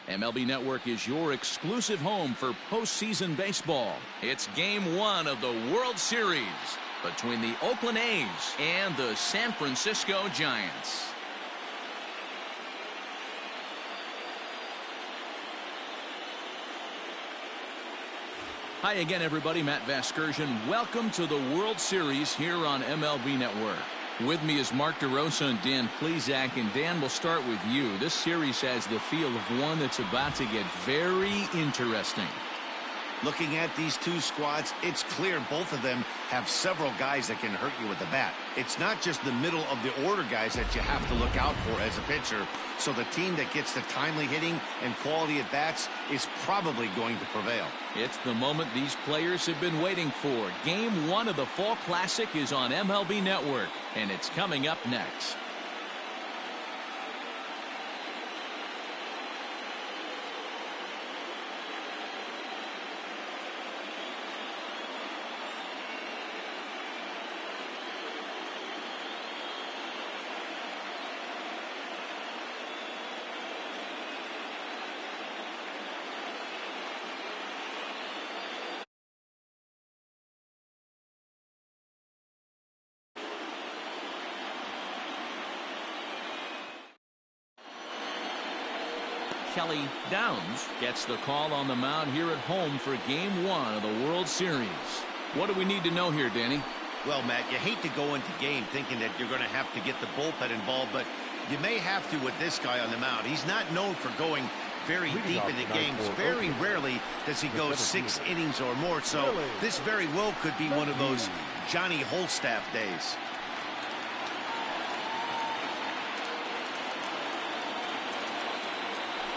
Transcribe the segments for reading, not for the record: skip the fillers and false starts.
MLB Network is your exclusive home for postseason baseball. It's Game 1 of the World Series between the Oakland A's and the San Francisco Giants. Hi again, everybody. Matt Vasgersian. Welcome to the World Series here on MLB Network. With me is Mark DeRosa and Dan Plesac. And Dan, we'll start with you. This series has the feel of one that's about to get very interesting. Looking at these two squads, it's clear both of them have several guys that can hurt you with the bat. It's not just the middle of the order guys that you have to look out for as a pitcher. So the team that gets the timely hitting and quality at bats is probably going to prevail. It's the moment these players have been waiting for. Game 1 of the Fall Classic is on MLB Network, and it's coming up next. Kelly Downs gets the call on the mound here at home for Game 1 of the World Series. What do we need to know here, Danny? Well, Matt, you hate to go into game thinking that you're going to have to get the bullpen involved, but you may have to with this guy on the mound. He's not known for going very deep into games. Very rarely does he go 6 innings or more, so this very well could be one of those Johnny Holstaff days.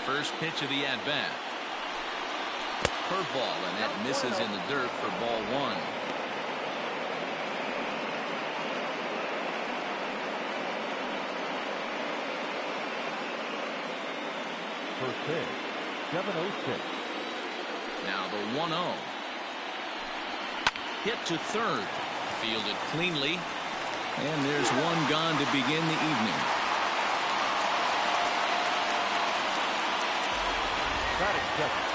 First pitch of the at-bat. Curveball, and that misses in the dirt for ball 1. First pitch, 7:06. Now the 1-0. Hit to third. Fielded cleanly. And there's one gone to begin the evening.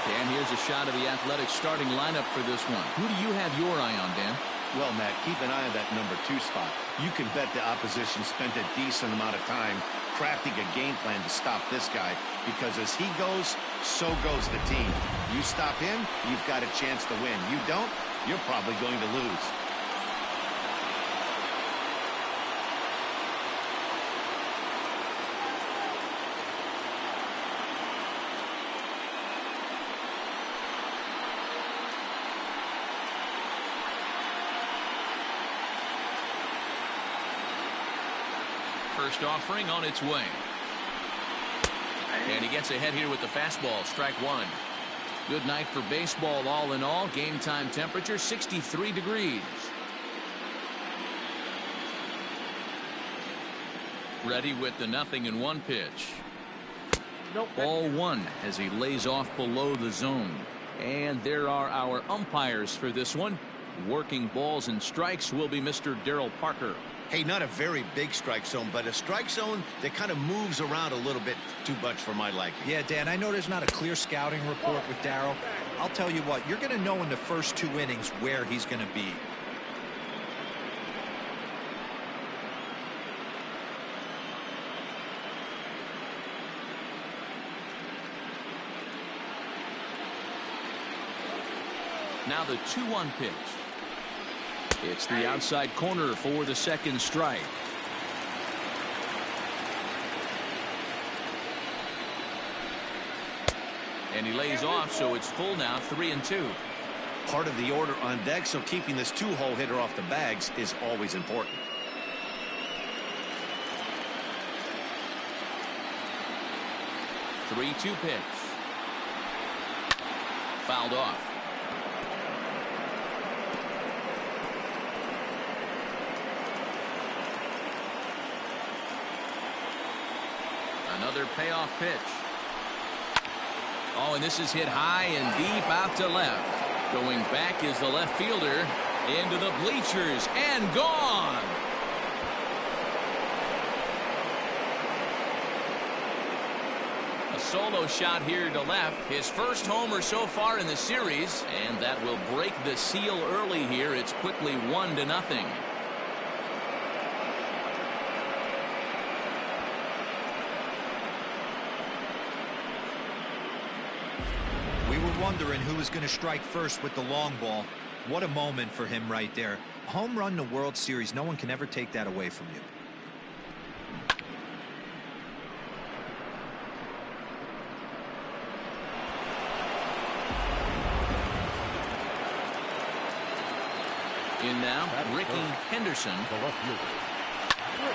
Dan, here's a shot of the Athletics starting lineup for this one. Who do you have your eye on, Dan? Well, Matt, keep an eye on that number 2 spot. You can bet the opposition spent a decent amount of time crafting a game plan to stop this guy, because as he goes, so goes the team. You stop him, you've got a chance to win. You don't, you're probably going to lose. First offering on its way. And he gets ahead here with the fastball. Strike 1. Good night for baseball all in all. Game time temperature 63 degrees. Ready with the 0-1 pitch. Ball 1 as he lays off below the zone. And there are our umpires for this one. Working balls and strikes will be Mr. Darryl Parker. Hey, not a very big strike zone, but a strike zone that kind of moves around a little bit too much for my liking. Yeah, Dan, I know there's not a clear scouting report with Darryl. I'll tell you what, you're going to know in the first 2 innings where he's going to be. Now the 2-1 pitch. It's the outside corner for the second strike. And he lays off, so it's full now, 3-2. Part of the order on deck, so keeping this 2-hole hitter off the bags is always important. The 3-2 pitch. Fouled off. Another payoff pitch. Oh, and this is hit high and deep out to left. Going back is the left fielder into the bleachers and gone. A solo shot here to left. His first homer so far in the series, and that will break the seal early here. It's quickly 1-0. We were wondering who was going to strike first with the long ball. What a moment for him right there. Home run in the World Series. No one can ever take that away from you. In now, Ricky Henderson.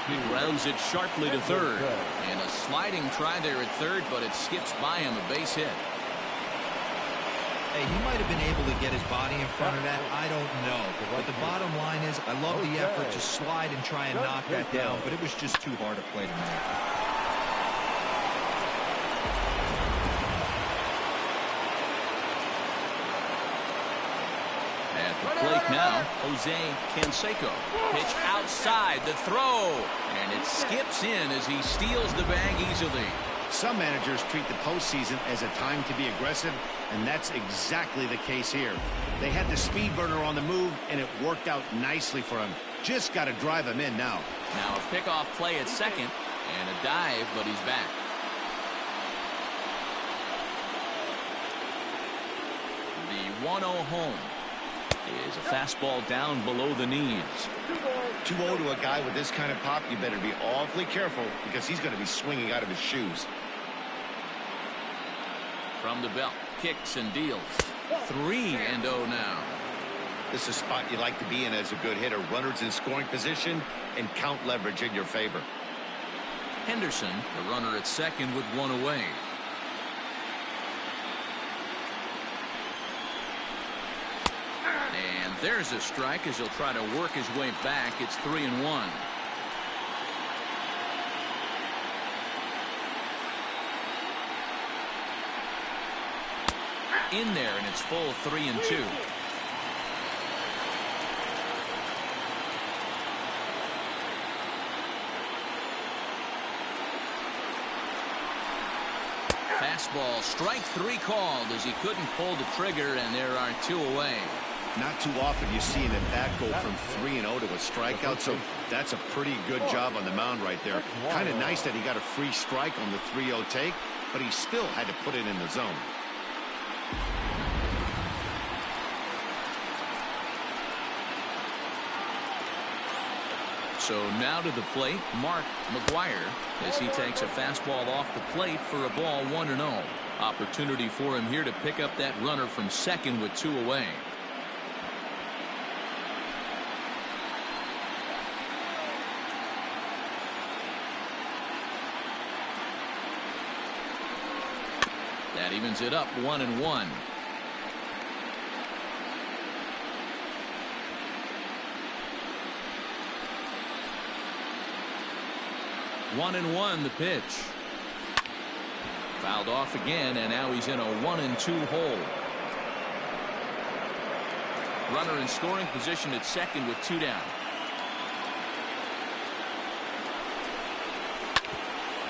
He rounds it sharply to third. And a sliding try there at third, but it skips by him, a base hit. Hey, he might have been able to get his body in front of that. I don't know. But the bottom line is, I love the effort to slide and try and knock that down, but it was just too hard a play to make. At the plate now, Jose Canseco. Pitch outside, the throw, and it skips in as he steals the bag easily. Some managers treat the postseason as a time to be aggressive, and that's exactly the case here. They had the speed burner on the move, and it worked out nicely for him. Just got to drive him in now. Now a pickoff play at second, and a dive, but he's back. The 1-0 home is a fastball down below the knees. 2-0 to a guy with this kind of pop, you better be awfully careful because he's going to be swinging out of his shoes. From the belt, kicks and deals. 3-0 now. This is a spot you like to be in as a good hitter. Runners in scoring position and count leverage in your favor. Henderson, the runner at second with one away. And there's a strike as he'll try to work his way back. It's 3-1. In there, and it's full 3-2. Fastball, strike three called as he couldn't pull the trigger, and there are two away. Not too often you see an at-bat go from 3-0 to a strikeout, so that's a pretty good job on the mound right there. Kind of nice that he got a free strike on the 3-0 take, but he still had to put it in the zone. So now to the plate, Maguire, as he takes a fastball off the plate for a ball 1-0. Opportunity for him here to pick up that runner from second with two away. That evens it up 1-1. One and one, the pitch. Fouled off again, and now he's in a 1-2 hole. Runner in scoring position at second with two down.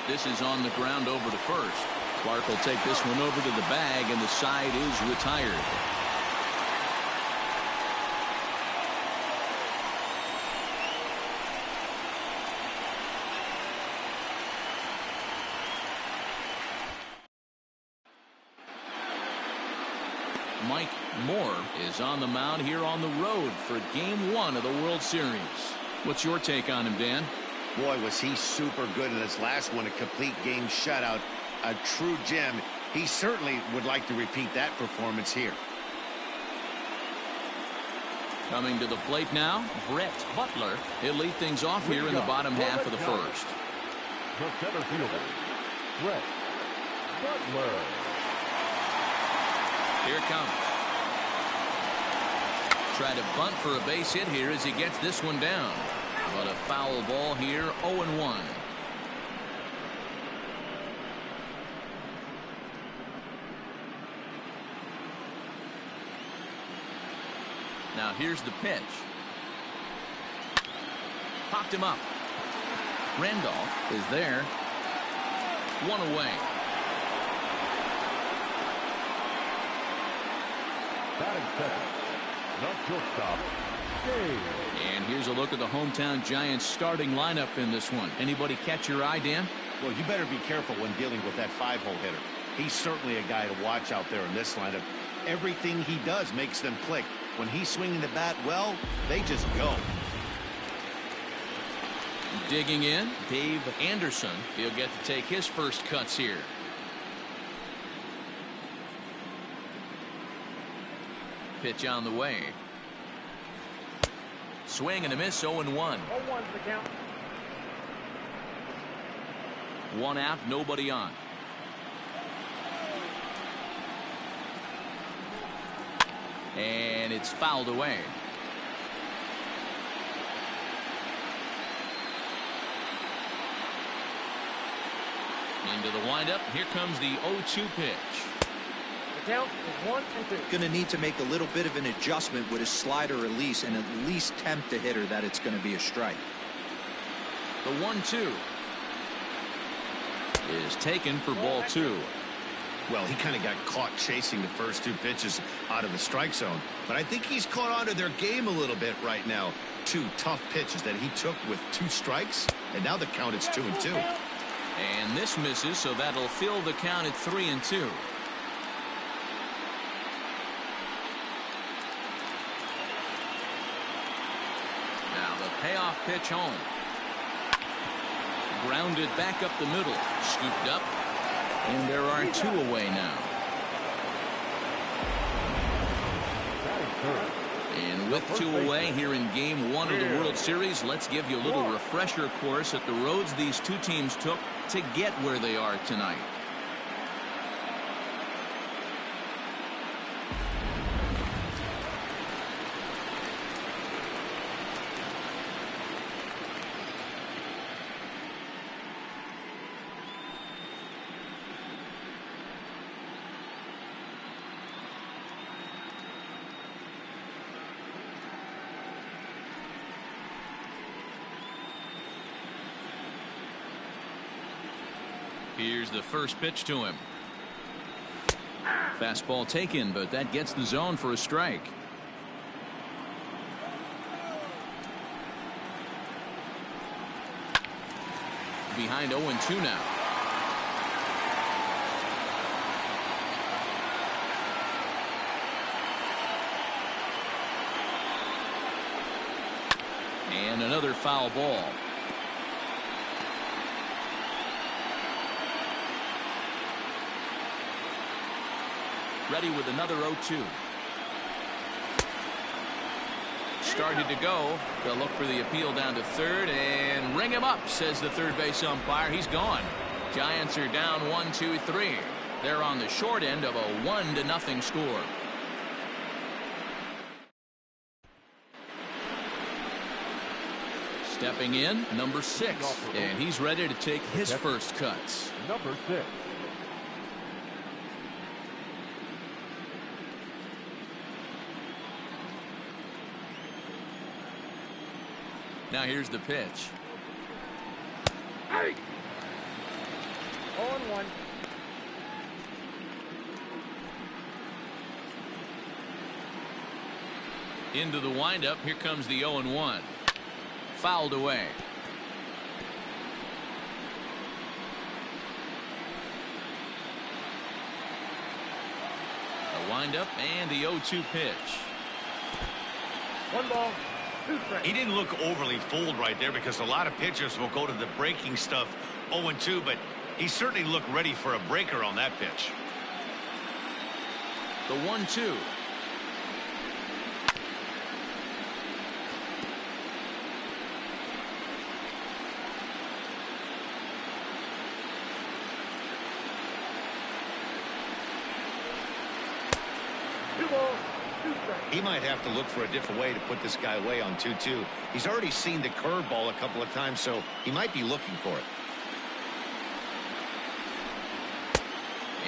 This is on the ground over to first. Clark will take this one over to the bag, and the side is retired. Mike Moore is on the mound here on the road for Game 1 of the World Series. What's your take on him, Dan? Boy, was he super good in his last one, a complete game shutout. A true gem. He certainly would like to repeat that performance here. Coming to the plate now, Brett Butler. He'll lead things off here in the bottom half of the first. The center fielder, Brett Butler. Here it comes. Try to bunt for a base hit here as he gets this one down. But a foul ball here, 0-1. Now here's the pitch. Popped him up. Randolph is there. One away. Batting second, the shortstop, Dave. And here's a look at the hometown Giants starting lineup in this one. Anybody catch your eye, Dan? Well, you better be careful when dealing with that 5-hole hitter. He's certainly a guy to watch out there in this lineup. Everything he does makes them click. When he's swinging the bat well, they just go. Digging in, Dave Anderson. He'll get to take his first cuts here. Pitch on the way. Swing and a miss, 0-1. 0-1's the count. One out, nobody on. And it's fouled away. Into the windup. Here comes the 0-2 pitch. The count is 1-2. Going to need to make a little bit of an adjustment with his slider release and at least tempt the hitter that it's going to be a strike. The 1-2 is taken for ball 2. Well, he kind of got caught chasing the first 2 pitches out of the strike zone. But I think he's caught on to their game a little bit right now. 2 tough pitches that he took with 2 strikes. And now the count is 2-2. And this misses, so that'll fill the count at 3-2. Now the payoff pitch home. Grounded back up the middle. Scooped up. And there are 2 away now. And with 2 away here in Game 1 of the World Series, let's give you a little refresher course at the roads these 2 teams took to get where they are tonight. Here's the first pitch to him. Fastball taken, but that gets the zone for a strike. Behind 0-2 now. And another foul ball. Ready with another 0-2. Started to go. They'll look for the appeal down to third and ring him up, says the third base umpire. He's gone. Giants are down 1-2-3. They're on the short end of a 1-0 score. Stepping in, number 6, and he's ready to take his first cuts. Number 6. Now here's the pitch. 0-1. Into the windup. Here comes the 0-1. Fouled away. A windup and the 0-2 pitch. 1 ball. He didn't look overly fooled right there because a lot of pitchers will go to the breaking stuff 0-2, but he certainly looked ready for a breaker on that pitch. The 1-2. He might have to look for a different way to put this guy away on 2-2. He's already seen the curveball a couple of times, so he might be looking for it.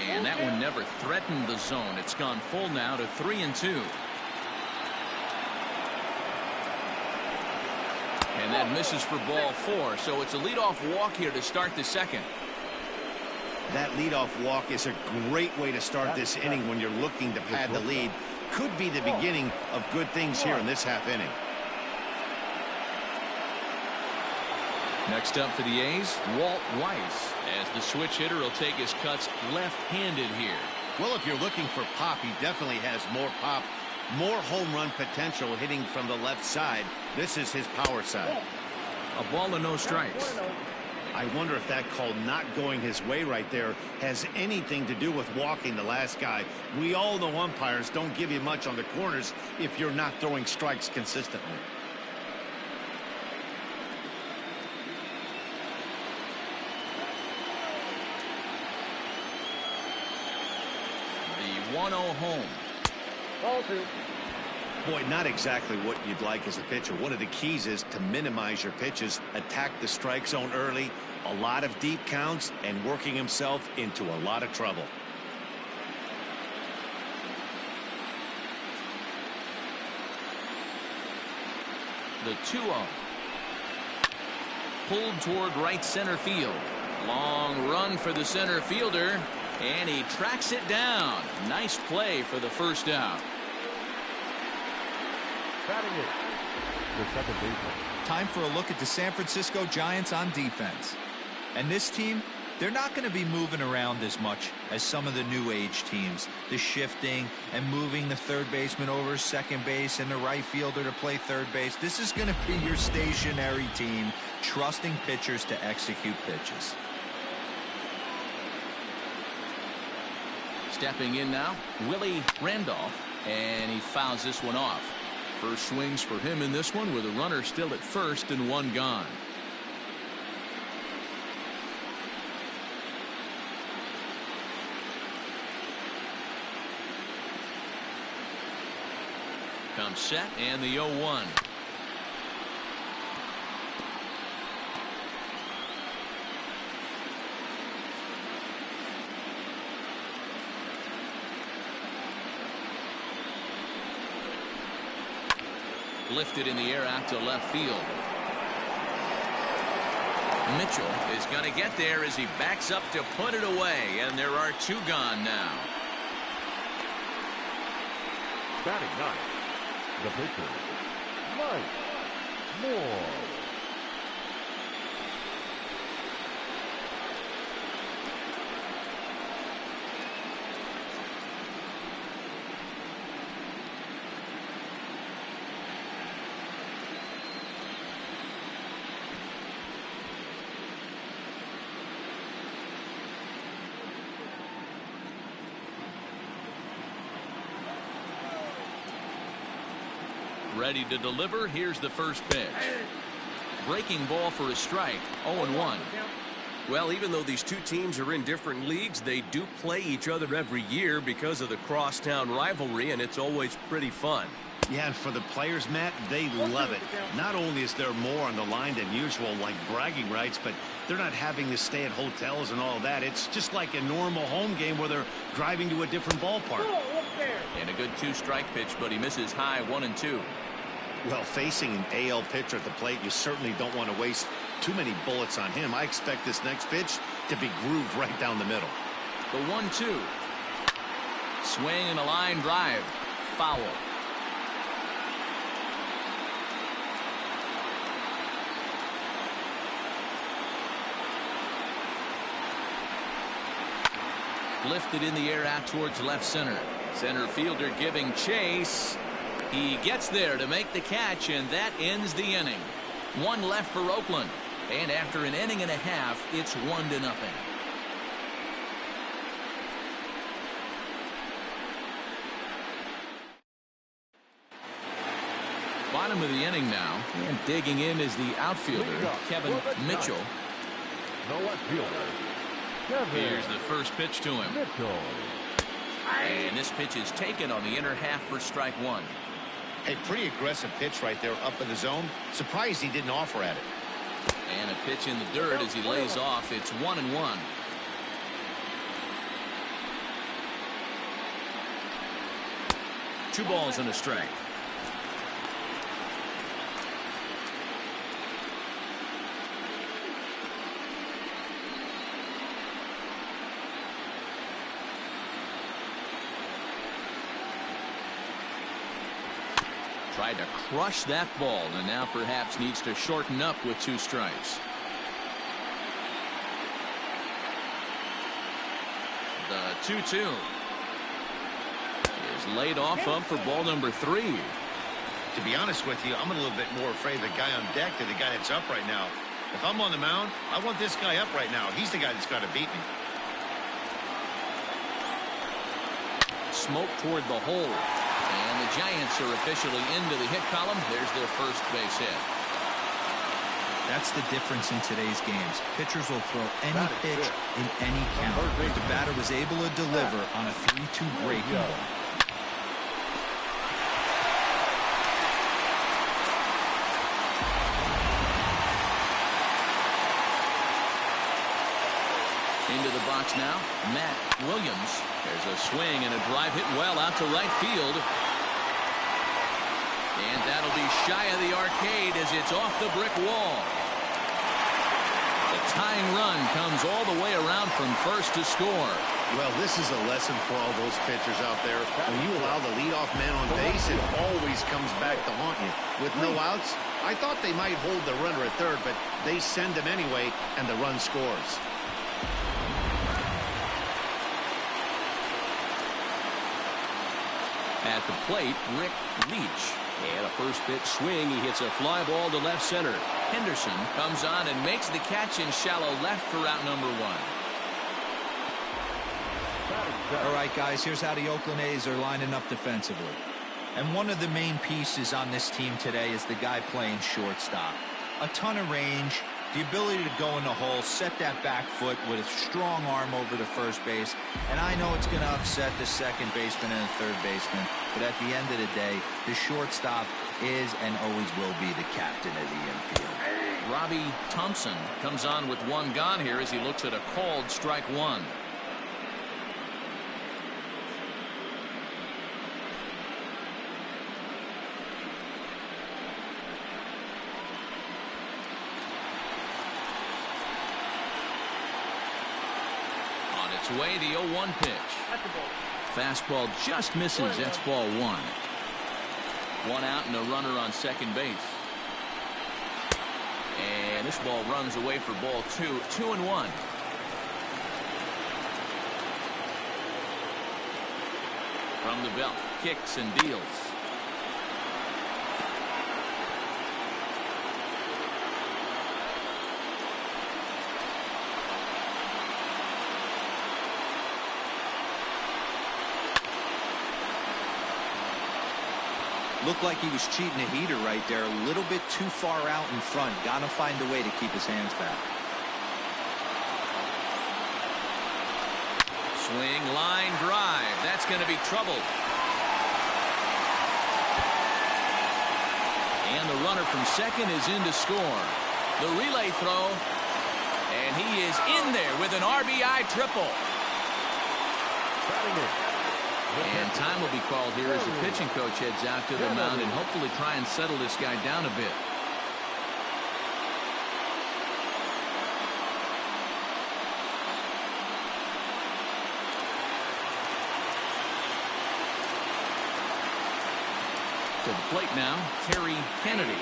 And that one never threatened the zone. It's gone full now to 3-2. And that misses for ball 4. So it's a leadoff walk here to start the second. That leadoff walk is a great way to start this inning when you're looking to pad the lead. could be the beginning of good things here in this half inning. Next up for the A's, Walt Weiss, as the switch hitter will take his cuts left-handed here. Well, if you're looking for pop, he definitely has more pop, more home run potential hitting from the left side. This is his power side. A ball and no strikes. I wonder if that call not going his way right there has anything to do with walking the last guy. We all know umpires don't give you much on the corners if you're not throwing strikes consistently. The 1-0 home. Ball two. Boy, not exactly what you'd like as a pitcher. One of the keys is to minimize your pitches, attack the strike zone early, a lot of deep counts, and working himself into a lot of trouble. The 2-0. Pulled toward right center field. Long run for the center fielder, and he tracks it down. Nice play for the first out. Batting it, the second baseman. Time for a look at the San Francisco Giants on defense. And this team, they're not going to be moving around as much as some of the new age teams. The shifting and moving the third baseman over second base and the right fielder to play third base. This is going to be your stationary team, trusting pitchers to execute pitches. Stepping in now, Willie Randolph, and he fouls this one off. First swings for him in this one with a runner still at first and one gone. Comes set and the 0-1. Lifted in the air out to left field. Mitchell is going to get there as he backs up to put it away, and there are two gone now. Batting ninth, the pitcher, Mike Moore. Ready to deliver. Here's the first pitch. Breaking ball for a strike. 0-1. Well, even though these two teams are in different leagues, they do play each other every year because of the crosstown rivalry, and it's always pretty fun. Yeah, and for the players, Matt, they love it. Not only is there more on the line than usual, like bragging rights, but they're not having to stay at hotels and all that. It's just like a normal home game where they're driving to a different ballpark. And a good two-strike pitch, but he misses high 1-2. Well, facing an AL pitcher at the plate, you certainly don't want to waste too many bullets on him. I expect this next pitch to be grooved right down the middle. The 1-2. Swing and a line drive. Foul. Lifted in the air out towards left center. Center fielder giving chase. He gets there to make the catch, and that ends the inning. One left for Oakland, and after an inning and a half, it's 1-0. Bottom of the inning now, and digging in is the outfielder, Kevin Mitchell. The left fielder, Kevin Here's the first pitch to him. Mitchell. And this pitch is taken on the inner half for strike one. A pretty aggressive pitch right there up in the zone. Surprised he didn't offer at it. And a pitch in the dirt as he lays off. It's 1-1. Two balls and a strike. Tried to crush that ball, and now perhaps needs to shorten up with 2 strikes. The 2-2 is laid off up for ball number 3. To be honest with you, I'm a little bit more afraid of the guy on deck than the guy that's up right now. If I'm on the mound, I want this guy up right now. He's the guy that's got to beat me. Smoke toward the hole. And the Giants are officially into the hit column. There's their first base hit. That's the difference in today's games. Pitchers will throw any pitch in any count. But the batter was able to deliver on a 3-2 breaking ball. Into the box now, Matt Williams. There's a swing and a drive hit well out to right field. And that'll be shy of the arcade as it's off the brick wall. The tying run comes all the way around from first to score. Well, this is a lesson for all those pitchers out there. When you allow the leadoff man on base, it always comes back to haunt you. With no outs, I thought they might hold the runner at third, but they send him anyway, and the run scores. At the plate, Rick Leach. And a first pitch swing. He hits a fly ball to left center. Henderson comes on and makes the catch in shallow left for out number 1. All right, guys, here's how the Oakland A's are lining up defensively. And one of the main pieces on this team today is the guy playing shortstop. A ton of range, the ability to go in the hole, set that back foot with a strong arm over to first base. And I know it's going to upset the second baseman and the third baseman, but at the end of the day, the shortstop is and always will be the captain of the infield. Robbie Thompson comes on with 1 gone here as he looks at a called strike 1. Its way, the 0-1 pitch. Fastball just misses. That's ball 1. 1 out and a runner on second base. And this ball runs away for ball 2. 2-1. From the belt, kicks and deals. Looked like he was cheating a heater right there. A little bit too far out in front. Got to find a way to keep his hands back. Swing, line, drive. That's going to be trouble. And the runner from second is in to score. The relay throw. And he is in there with an RBI triple. And time will be called here as the pitching coach heads out to the mound and hopefully try and settle this guy down a bit. To the plate now, Terry Kennedy,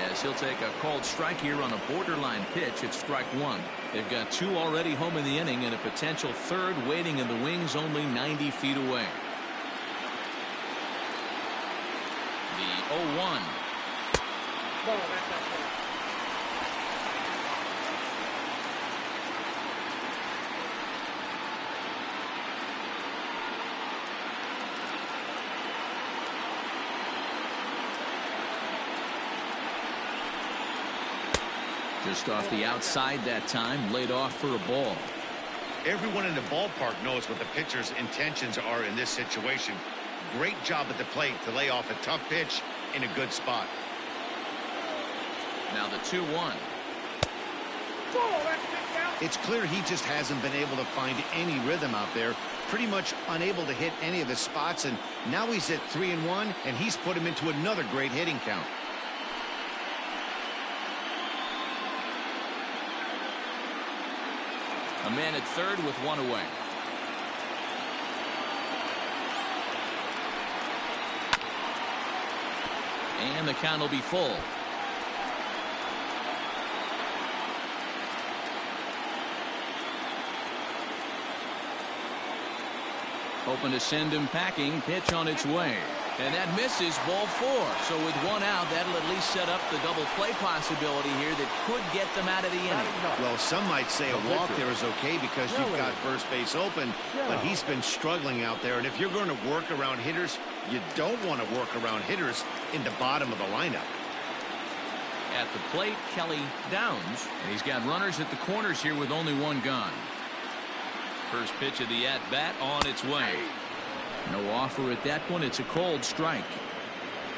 as he'll take a called strike here on a borderline pitch. It's strike 1. They've got 2 already home in the inning and a potential third waiting in the wings only 90 feet away. The 0-1. Just off the outside that time, laid off for a ball. Everyone in the ballpark knows what the pitcher's intentions are in this situation. Great job at the plate to lay off a tough pitch in a good spot. Now the 2-1. It's clear he just hasn't been able to find any rhythm out there. Pretty much unable to hit any of his spots, and now he's at 3-1, and he's put him into another great hitting count. A man at third with 1 away. And the count will be full. Hoping to send him packing. Pitch on its way. And that misses, ball 4. So with one out, that'll at least set up the double play possibility here that could get them out of the inning. Well, some might say a walk there is okay because you've got first base open, but he's been struggling out there. And if you're going to work around hitters, you don't want to work around hitters in the bottom of the lineup. At the plate, Kelly Downs. And he's got runners at the corners here with only one gone. First pitch of the at-bat on its way. No offer at that one. It's a cold strike.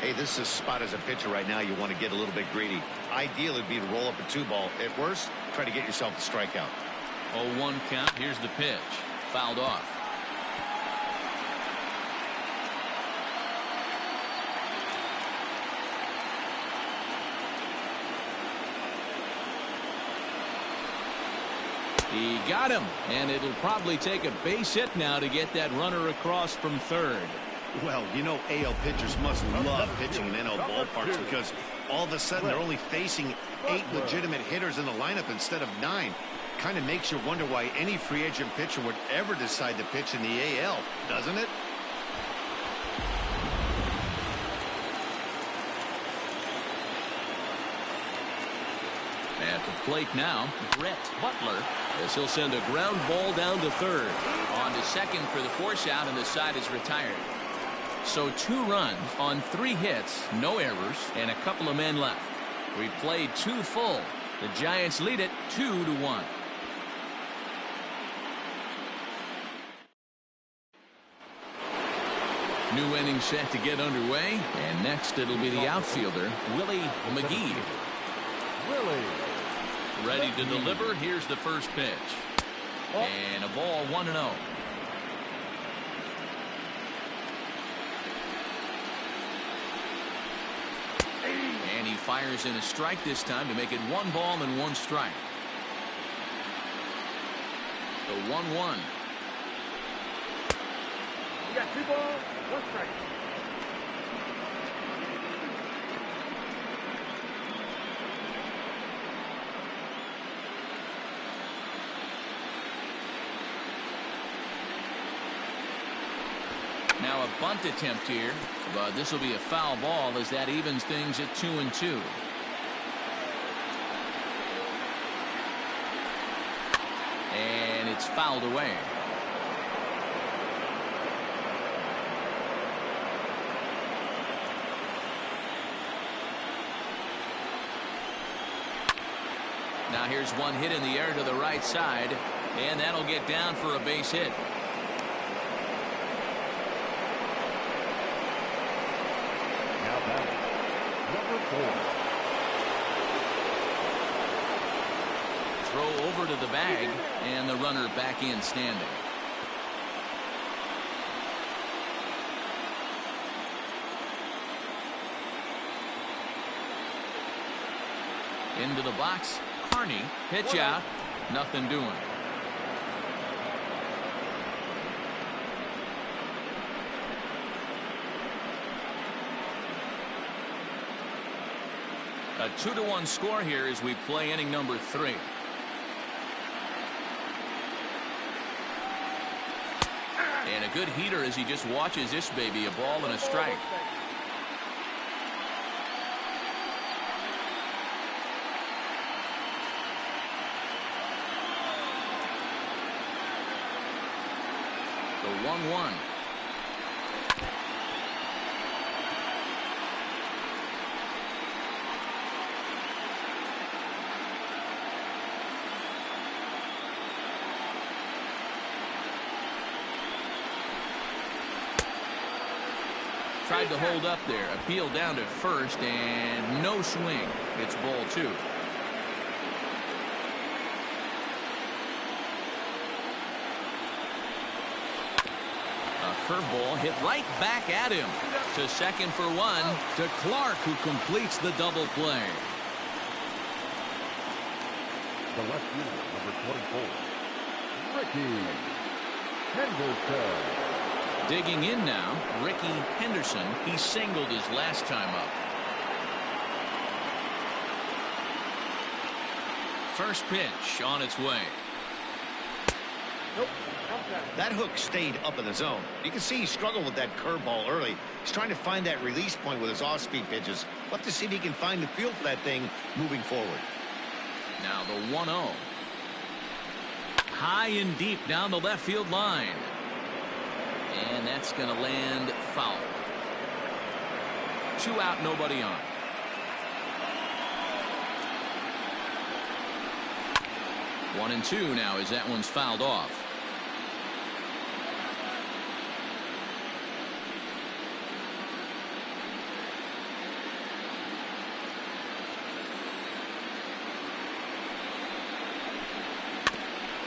Hey, this is a spot as a pitcher right now. You want to get a little bit greedy. Ideal would be to roll up a 2-ball. At worst, try to get yourself a strikeout. 0-1 count. Here's the pitch. Fouled off. He got him, and it'll probably take a base hit now to get that runner across from third. Well, you know AL pitchers must love pitching in NL ballparks because all of a sudden they're only facing 8 legitimate hitters in the lineup instead of 9. Kind of makes you wonder why any free agent pitcher would ever decide to pitch in the AL, doesn't it? At the plate now, Brett Butler, as he'll send a ground ball down to third. On to second for the force out, and the side is retired. So 2 runs on 3 hits, no errors, and a couple of men left. We played 2 full. The Giants lead it 2-1. New inning set to get underway, and next it'll be the outfielder, Willie Mcgee. Ready to deliver. Here's the first pitch. And a ball 1-0. And he fires in a strike this time to make it 1 ball and 1 strike. The 1-1. You got 2 balls, 1 strike. Now a bunt attempt here, but this will be a foul ball as that evens things at 2-2. And it's fouled away. Now here's one hit in the air to the right side, and that'll get down for a base hit. Number 4. Throw over to the bag, and the runner back in standing. Into the box, Carney, pitch out, nothing doing. A 2-1 score here as we play inning number 3. And a good heater as he just watches this baby, a ball and a strike. The 1-1. Tried to hold up there. Appeal down to first, and no swing. It's ball 2. A curveball hit right back at him. To second for 1. To Clark, who completes the double play. The left fielder, number 24, Ricky Henderson. Digging in now, Ricky Henderson. He singled his last time up. First pitch on its way. That hook stayed up in the zone. You can see he struggled with that curveball early. He's trying to find that release point with his off-speed pitches. We'll have to see if he can find the feel for that thing moving forward. Now the 1-0. High and deep down the left field line. And that's going to land foul. 2 out, nobody on. One and 2 now as that one's fouled off.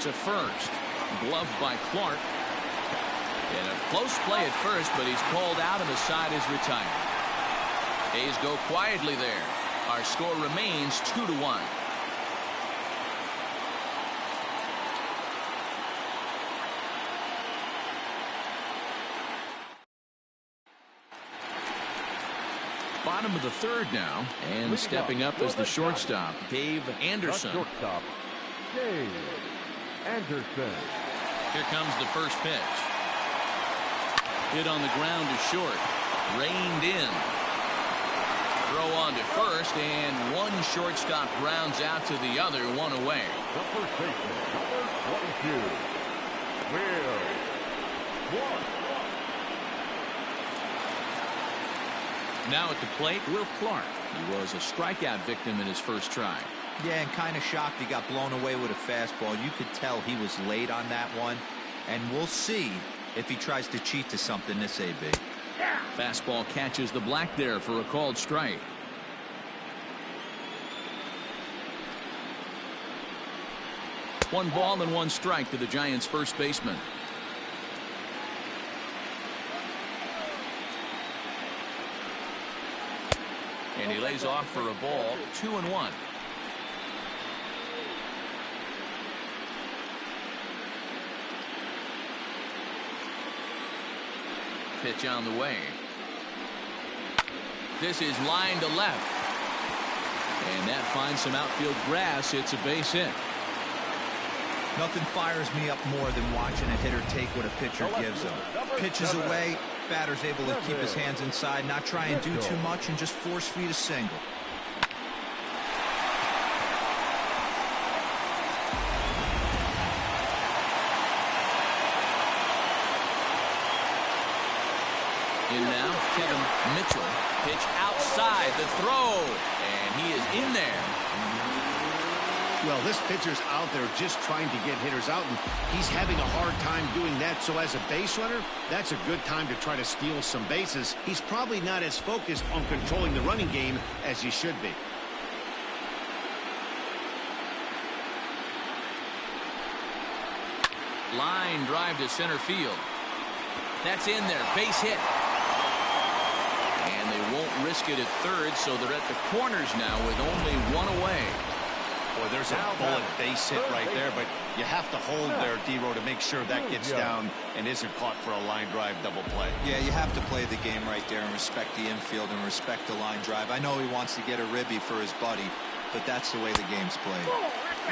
To first. Gloved by Clark. And a close play at first, but he's called out and the side is retired. A's go quietly there. Our score remains 2-1. Bottom of the third now, and stepping up as the shortstop, Dave Anderson. Shortstop, Dave Anderson. Here comes the first pitch. Hit on the ground to short. Reined in. Throw on to first, and one shortstop grounds out to the other, one away. The first baseman, number 22, Will Weiss. Now at the plate, Will Clark. He was a strikeout victim in his first try. Yeah, and kind of shocked he got blown away with a fastball. You could tell he was late on that one. And we'll see if he tries to cheat to something this AB. Fastball catches the black there for a called strike. One ball and one strike to the Giants' first baseman. And he lays off for a ball. 2-1. Pitch on the way. This is line to left. And that finds some outfield grass. It's a base hit. Nothing fires me up more than watching a hitter take what a pitcher gives him. Pitches away, batter's able to keep his hands inside, not try and do too much, and just force feed a single. In now, Kevin Mitchell. Pitch outside the throw. And he is in there. Well, this pitcher's out there just trying to get hitters out, and he's having a hard time doing that. So as a base runner, that's a good time to try to steal some bases. He's probably not as focused on controlling the running game as he should be. Line drive to center field. That's in there. Base hit. And they won't risk it at third, so they're at the corners now with only one away. Boy, there's a bullet base hit right there, but you have to hold there, D-Row, to make sure that gets down and isn't caught for a line drive double play. Yeah, you have to play the game right there and respect the infield and respect the line drive. I know he wants to get a ribby for his buddy, but that's the way the game's played.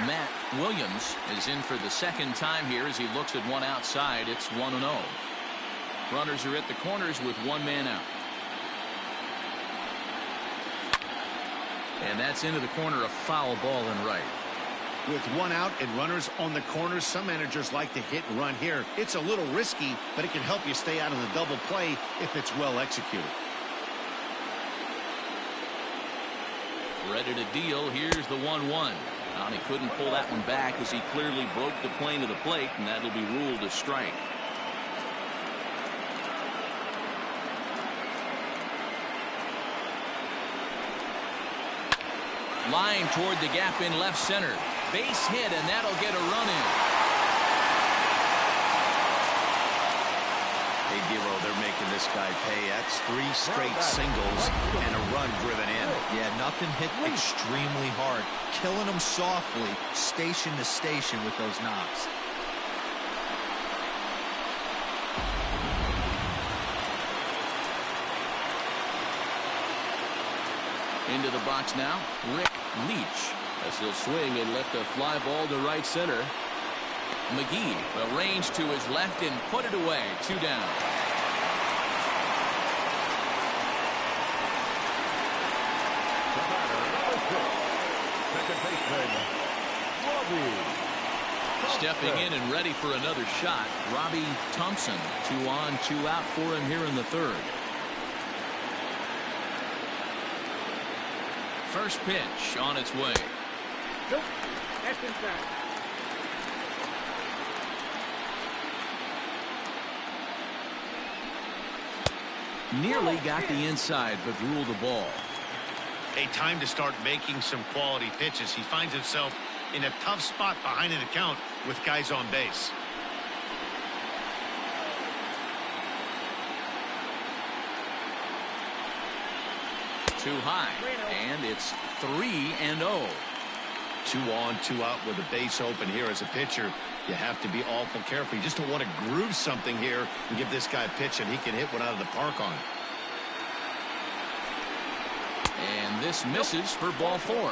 Matt Williams is in for the second time here as he looks at one outside. It's 1-0. Runners are at the corners with one man out. And that's into the corner, a foul ball and right. With one out and runners on the corners, some managers like to hit and run here. It's a little risky, but it can help you stay out of the double play if it's well executed. Ready to deal. Here's the 1-1. He couldn't pull that one back as he clearly broke the plane of the plate, and that'll be ruled a strike. Line toward the gap in left center. Base hit, and that'll get a run in. Hey, D-Row, they're making this guy pay. That's 3 straight singles and a run driven in. Yeah, nothing hit extremely hard. Killing them softly, station to station with those knocks. Into the box now, Rick Leach. As he'll swing and lift a fly ball to right center. McGee arranged to his left and put it away. 2 down. The batter, number 6, second baseman, Robbie Thompson. Stepping in and ready for another shot, Robbie Thompson. 2 on, 2 out for him here in the third. First pitch on its way. Nope. That's inside. Nearly got the inside, but ruled the ball. A time to start making some quality pitches. He finds himself in a tough spot behind an account with guys on base. Too high, and it's 3-0. 2 on, 2 out with a base open here. As a pitcher, you have to be awful careful. You just don't want to groove something here and give this guy a pitch and he can hit one out of the park on it. And this misses for ball 4.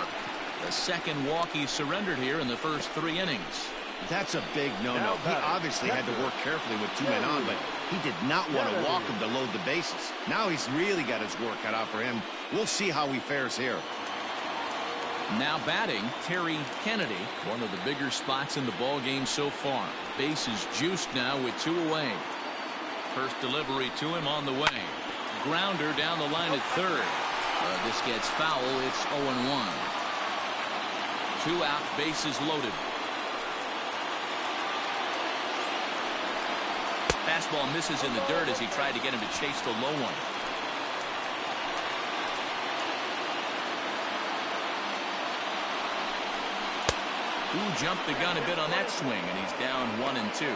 The second walk he surrendered here in the first 3 innings. That's a big no-no. He obviously had to work carefully with 2 men on, but he did not want to walk him to load the bases. Now he's really got his work cut out for him. We'll see how he fares here. Now batting, Terry Kennedy, one of the bigger spots in the ball game so far. Base is juiced now with 2 away. First delivery to him on the way. Grounder down the line at third. This gets foul. It's 0-1. 2 out, bases loaded. Fastball misses in the dirt as he tried to get him to chase the low one. Who jumped the gun a bit on that swing, and he's down 1-2.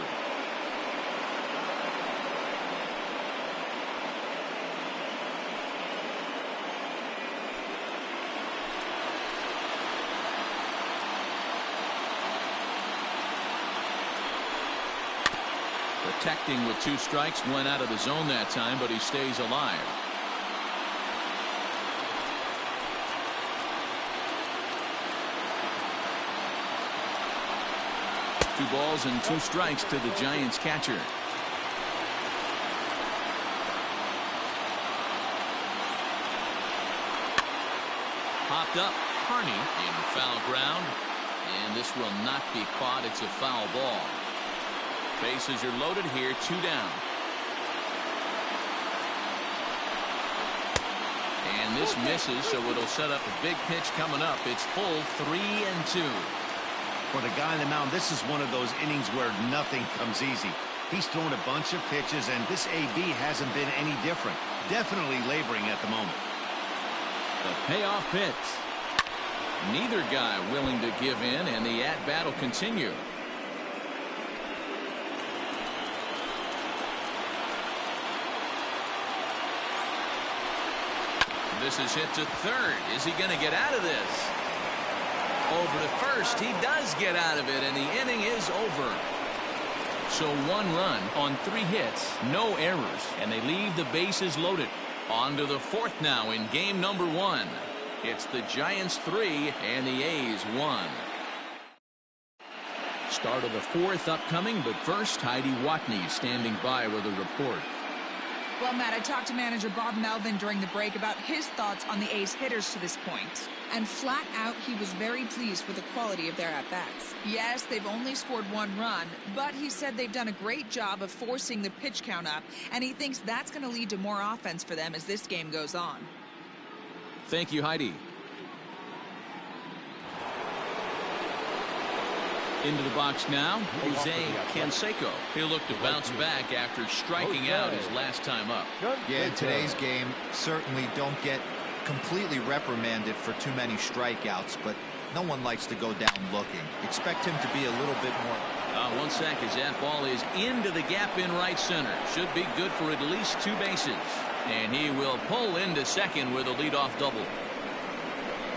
Protecting with 2 strikes, went out of the zone that time, but he stays alive. Two balls and 2 strikes to the Giants catcher. Popped up, Carney in foul ground, and this will not be caught. It's a foul ball. Bases are loaded here, 2 down. And this misses, so it'll set up a big pitch coming up. It's full 3-2. For the guy on the mound, this is one of those innings where nothing comes easy. He's thrown a bunch of pitches, and this AB hasn't been any different. Definitely laboring at the moment. The payoff pitch. Neither guy willing to give in, and the at-bat will continue. This is hit to third. Is he going to get out of this? Over to first. He does get out of it, and the inning is over. So 1 run on 3 hits, no errors, and they leave the bases loaded. On to the 4th now in game number 1. It's the Giants 3 and the A's 1. Start of the 4th upcoming, but first, Heidi Watney standing by with a report. Well, Matt, I talked to manager Bob Melvin during the break about his thoughts on the A's hitters to this point. And flat out, he was very pleased with the quality of their at-bats. Yes, they've only scored 1 run, but he said they've done a great job of forcing the pitch count up, and he thinks that's going to lead to more offense for them as this game goes on. Thank you, Heidi. Into the box now, Jose Canseco. He'll look to bounce back after striking out his last time up. Yeah, in today's game, certainly don't get completely reprimanded for too many strikeouts, but no one likes to go down looking. Expect him to be a little bit more. 1 sec as that ball is into the gap in right center. Should be good for at least 2 bases. And he will pull into second with a leadoff double.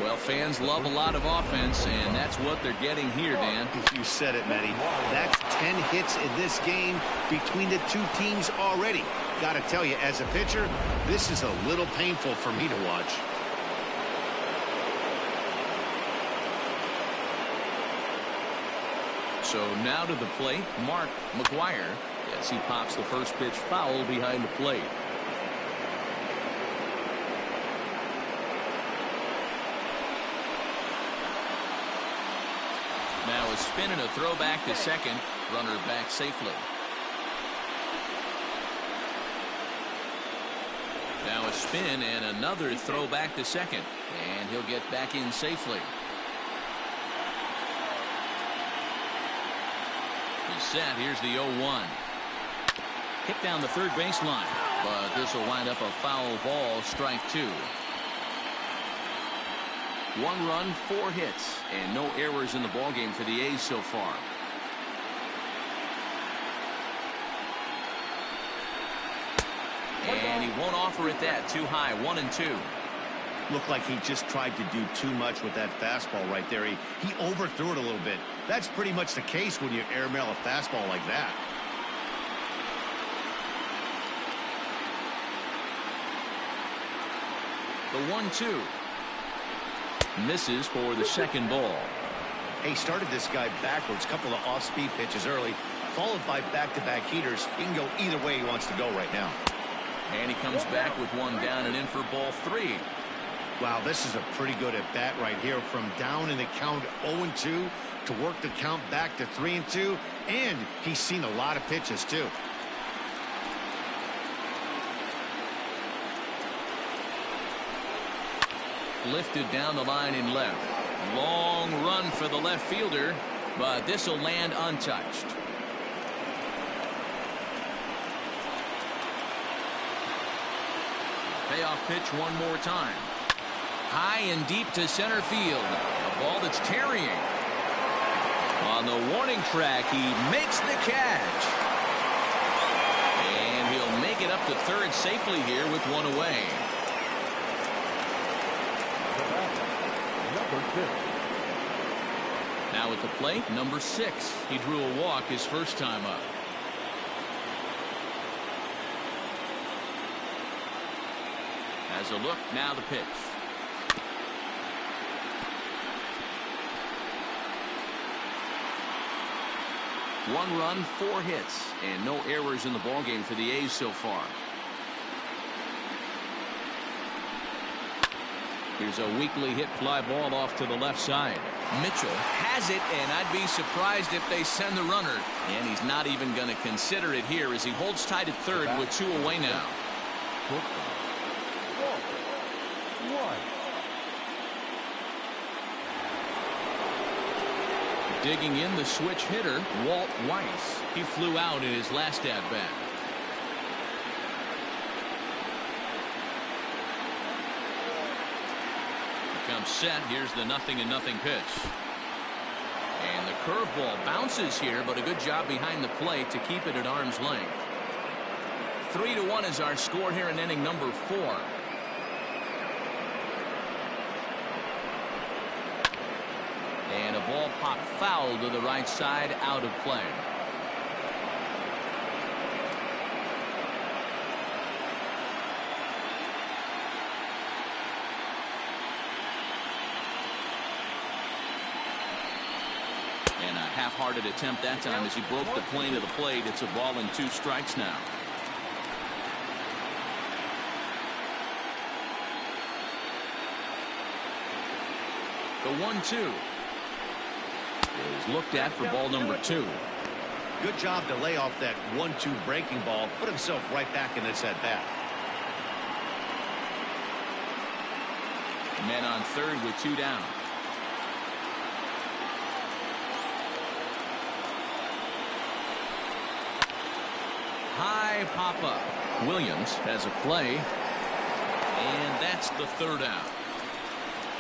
Well, fans love a lot of offense, and that's what they're getting here, Dan. You said it, Matty. That's 10 hits in this game between the 2 teams already. Got to tell you, as a pitcher, this is a little painful for me to watch. So now to the plate, Maguire. Yes, he pops the first pitch foul behind the plate. Now a spin and a throw back to second. Runner back safely. Now a spin and another throw back to second. And he'll get back in safely. He's set. Here's the 0-1. Hit down the third baseline. But this will wind up a foul ball, strike 2. 1 run, 4 hits, and no errors in the ballgame for the A's so far. And he won't offer it that. Too high. 1-2. Looked like he just tried to do too much with that fastball right there. He overthrew it a little bit. That's pretty much the case when you airmail a fastball like that. The 1-2. Misses for the second ball. He started this guy backwards. Couple of off-speed pitches early, followed by back-to-back heaters. He can go either way he wants to go right now. And he comes back with one down and in for ball 3. Wow, this is a pretty good at-bat right here. From down in the count 0-2 to work the count back to 3-2. And he's seen a lot of pitches, too. Lifted down the line in left. Long run for the left fielder, but this will land untouched. Payoff pitch one more time. High and deep to center field. A ball that's tarrying. On the warning track, he makes the catch. And he'll make it up to third safely here with one away. Now at the plate, number 6. He drew a walk his first time up. As a look, now the pitch. One run, 4 hits, and no errors in the ballgame for the A's so far. Here's a weakly hit fly ball off to the left side. Mitchell has it, and I'd be surprised if they send the runner. And he's not even going to consider it here as he holds tight at third with 2 away now. Digging in the switch hitter, Walt Weiss. He flew out in his last at-bat. Comes set. Here's the 0-0 pitch. And the curveball bounces here, but a good job behind the plate to keep it at arm's length. 3-1 is our score here in inning number 4. And a ball popped foul to the right side, out of play. And a half-hearted attempt that time as he broke the plane of the plate. It's a ball and 2 strikes now. The 1-2 is looked at for ball number 2. Good job to lay off that 1-2 breaking ball. Put himself right back in this at-bat. Men on third with 2 down. High pop-up. Williams has a play. And that's the 3rd out.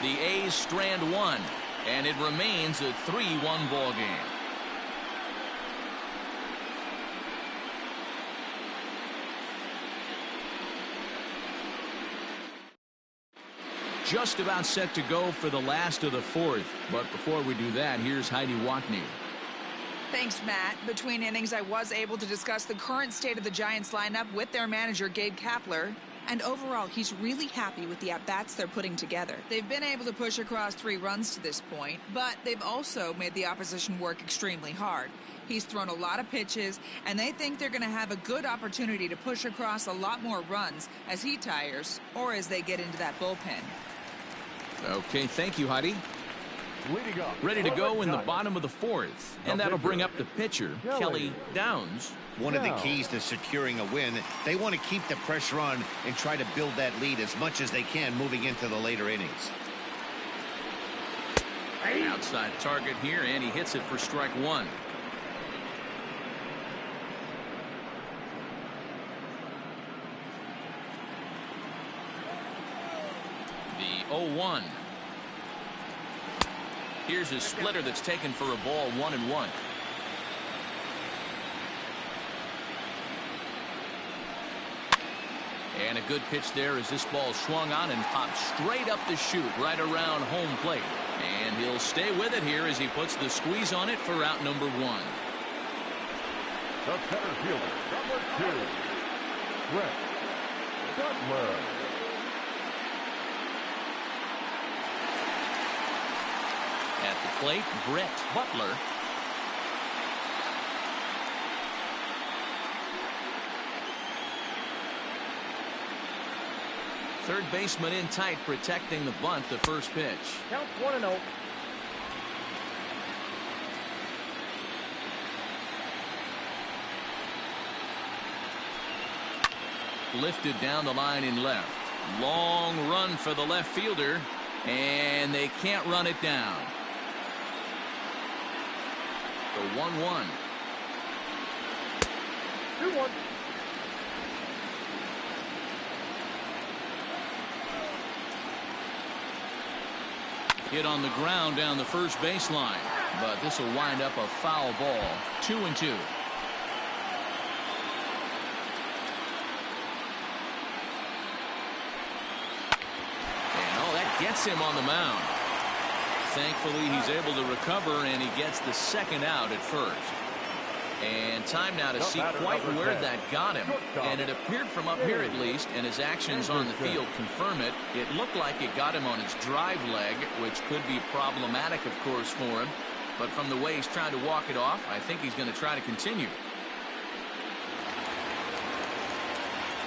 The A's strand 1. And it remains a 3-1 ball game. Just about set to go for the last of the 4th. But before we do that, here's Heidi Watney. Thanks, Matt. Between innings, I was able to discuss the current state of the Giants lineup with their manager, Gabe Kapler. And overall, he's really happy with the at-bats they're putting together. They've been able to push across 3 runs to this point, but they've also made the opposition work extremely hard. He's thrown a lot of pitches, and they think they're going to have a good opportunity to push across a lot more runs as he tires or as they get into that bullpen. Okay, thank you, Heidi. Ready to go in the bottom of the 4th, and that'll bring up the pitcher, Kelly Downs. One of the keys to securing a win, they want to keep the pressure on and try to build that lead as much as they can moving into the later innings. Outside target here, and he hits it for strike 1. The 0-1. Here's his splitter that's taken for a ball, 1-1. And a good pitch there as this ball swung on and popped straight up the chute right around home plate. And he'll stay with it here as he puts the squeeze on it for out number 1. The center fielder, number 2, Butler. At the plate, Brett Butler. Third baseman in tight, protecting the bunt, the first pitch. Count 1-0. Lifted down the line in left. Long run for the left fielder, and they can't run it down. The 1-1. 2-1. Hit on the ground down the first baseline, but this will wind up a foul ball. 2-2. And that gets him on the mound. Thankfully, he's able to recover, and he gets the second out at first. And time now to see quite where that got him. And it appeared from up here at least, and his actions on the field confirm it. It looked like it got him on his drive leg, which could be problematic, of course, for him. But from the way he's trying to walk it off, I think he's going to try to continue.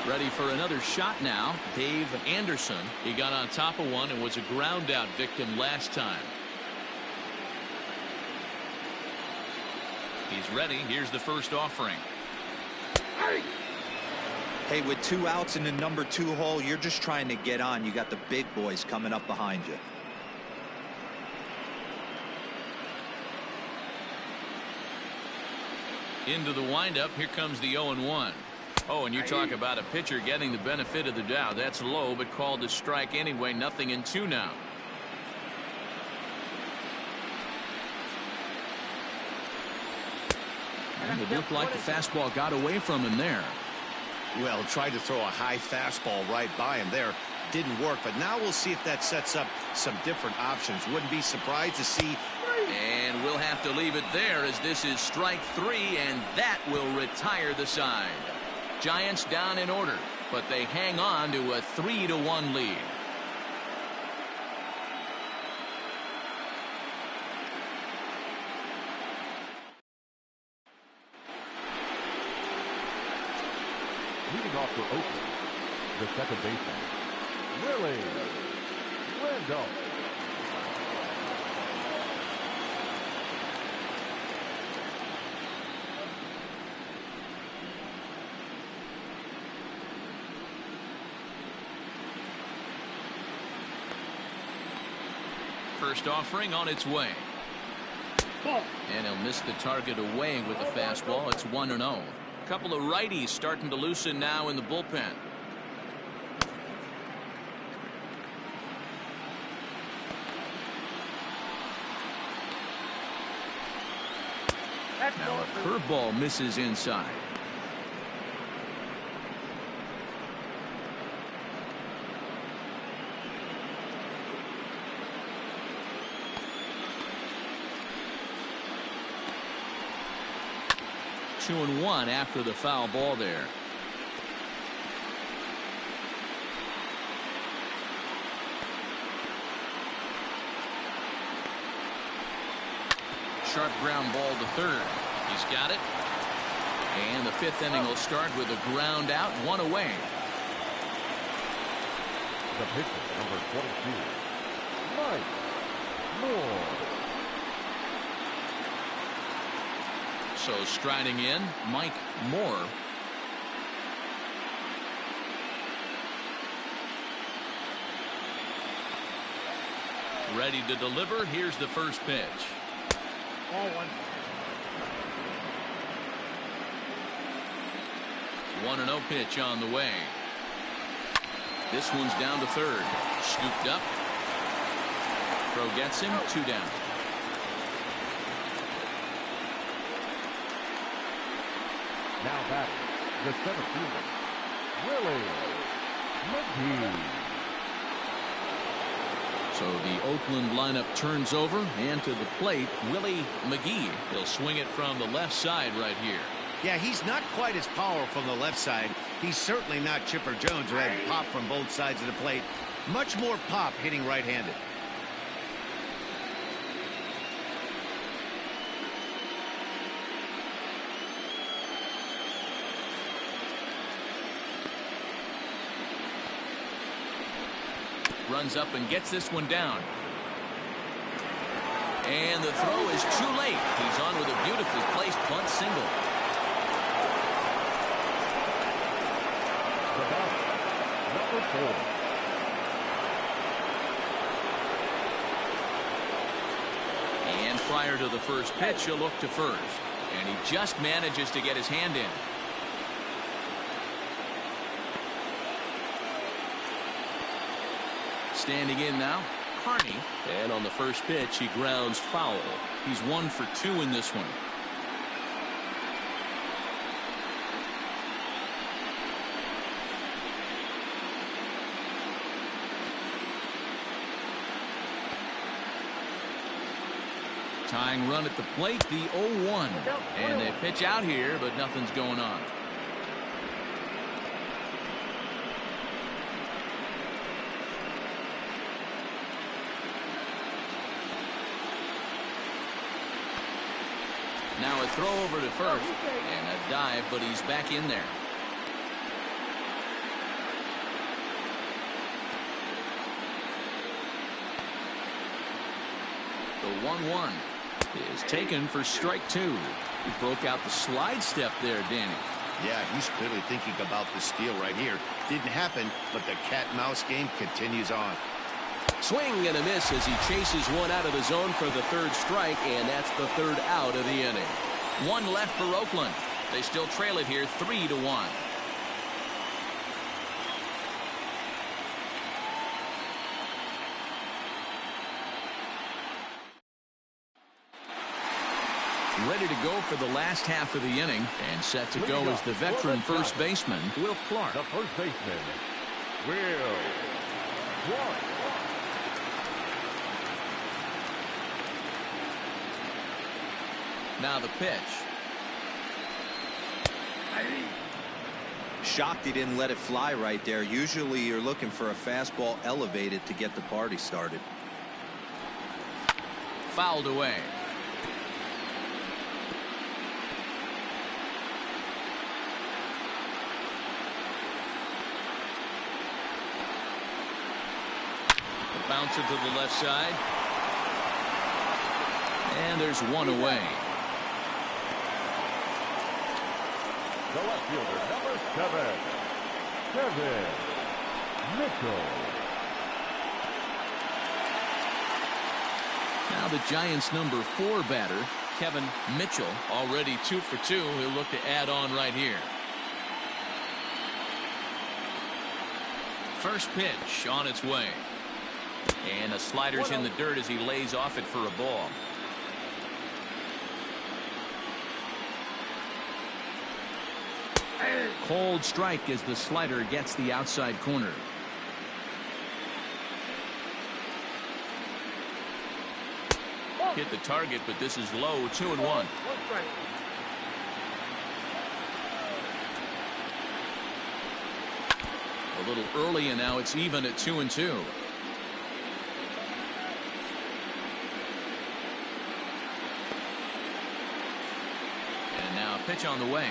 Ready for another shot now, Dave Anderson. He got on top of one and was a ground out victim last time. He's ready. Here's the first offering. Hey, with 2 outs in the number 2 hole, you're just trying to get on. You got the big boys coming up behind you. Into the windup. Here comes the 0-1. Oh, and you talk about a pitcher getting the benefit of the doubt. That's low, but called a strike anyway. 0-2 now. And it looked like the fastball got away from him there. Well, tried to throw a high fastball right by him there. Didn't work, but now we'll see if that sets up some different options. Wouldn't be surprised to see. And we'll have to leave it there as this is strike 3, and that will retire the side. Giants down in order, but they hang on to a 3-1 lead. Leading off for Oakland, the second baseman, Willie Mcgee. First offering on its way. And he'll miss the target away with the fastball. It's 1-0. Couple of righties starting to loosen now in the bullpen. Now a curveball misses inside. Two and one after the foul ball there. Sharp ground ball to third. He's got it. And the fifth inning will start with a ground out, one away. The pitcher, number 22, Mike Moore. So striding in, Mike Moore. Ready to deliver. Here's the first pitch. Ball one. 1-0 pitch on the way. This one's down to third. Scooped up. Throw gets him. 2 down. Now batting, the center fielder, Willie Mcgee. So the Oakland lineup turns over, and to the plate, Willie Mcgee. He'll swing it from the left side right here. Yeah, he's not quite as powerful on the left side. He's certainly not Chipper Jones, who had pop from both sides of the plate. Much more pop hitting right-handed. Runs up and gets this one down. And the throw is too late. He's on with a beautifully placed bunt single. The batter, number 4. And prior to the first pitch, he'll look to first. And he just manages to get his hand in. Standing in now, Carney. And on the first pitch, he grounds foul. He's 1 for 2 in this one. Tying run at the plate, the 0-1. And they pitch out here, but nothing's going on. Now a throw over to first, and a dive, but he's back in there. The 1-1 is taken for strike 2. He broke out the slide step there, Danny. Yeah, he's clearly thinking about the steal right here. Didn't happen, but the cat-mouse game continues on. Swing and a miss as he chases one out of the zone for the third strike, and that's the third out of the inning. 1 left for Oakland. They still trail it here 3-1. Ready to go for the last half of the inning, and set to go is the veteran first baseman, Will Clark. The first baseman, Will Clark. Now the pitch. Shocked he didn't let it fly right there. Usually you're looking for a fastball elevated to get the party started. Fouled away. The bouncer to the left side. And there's one away. The left fielder, number 7, Kevin Mitchell. Now the Giants' number 4 batter, Kevin Mitchell, already 2 for 2. He'll look to add on right here. First pitch on its way. And the slider's in the dirt as he lays off it for a ball. Cold strike as the slider gets the outside corner. Hit the target, but this is low. 2-1. A little early, and now it's even at 2-2. pitch on the way.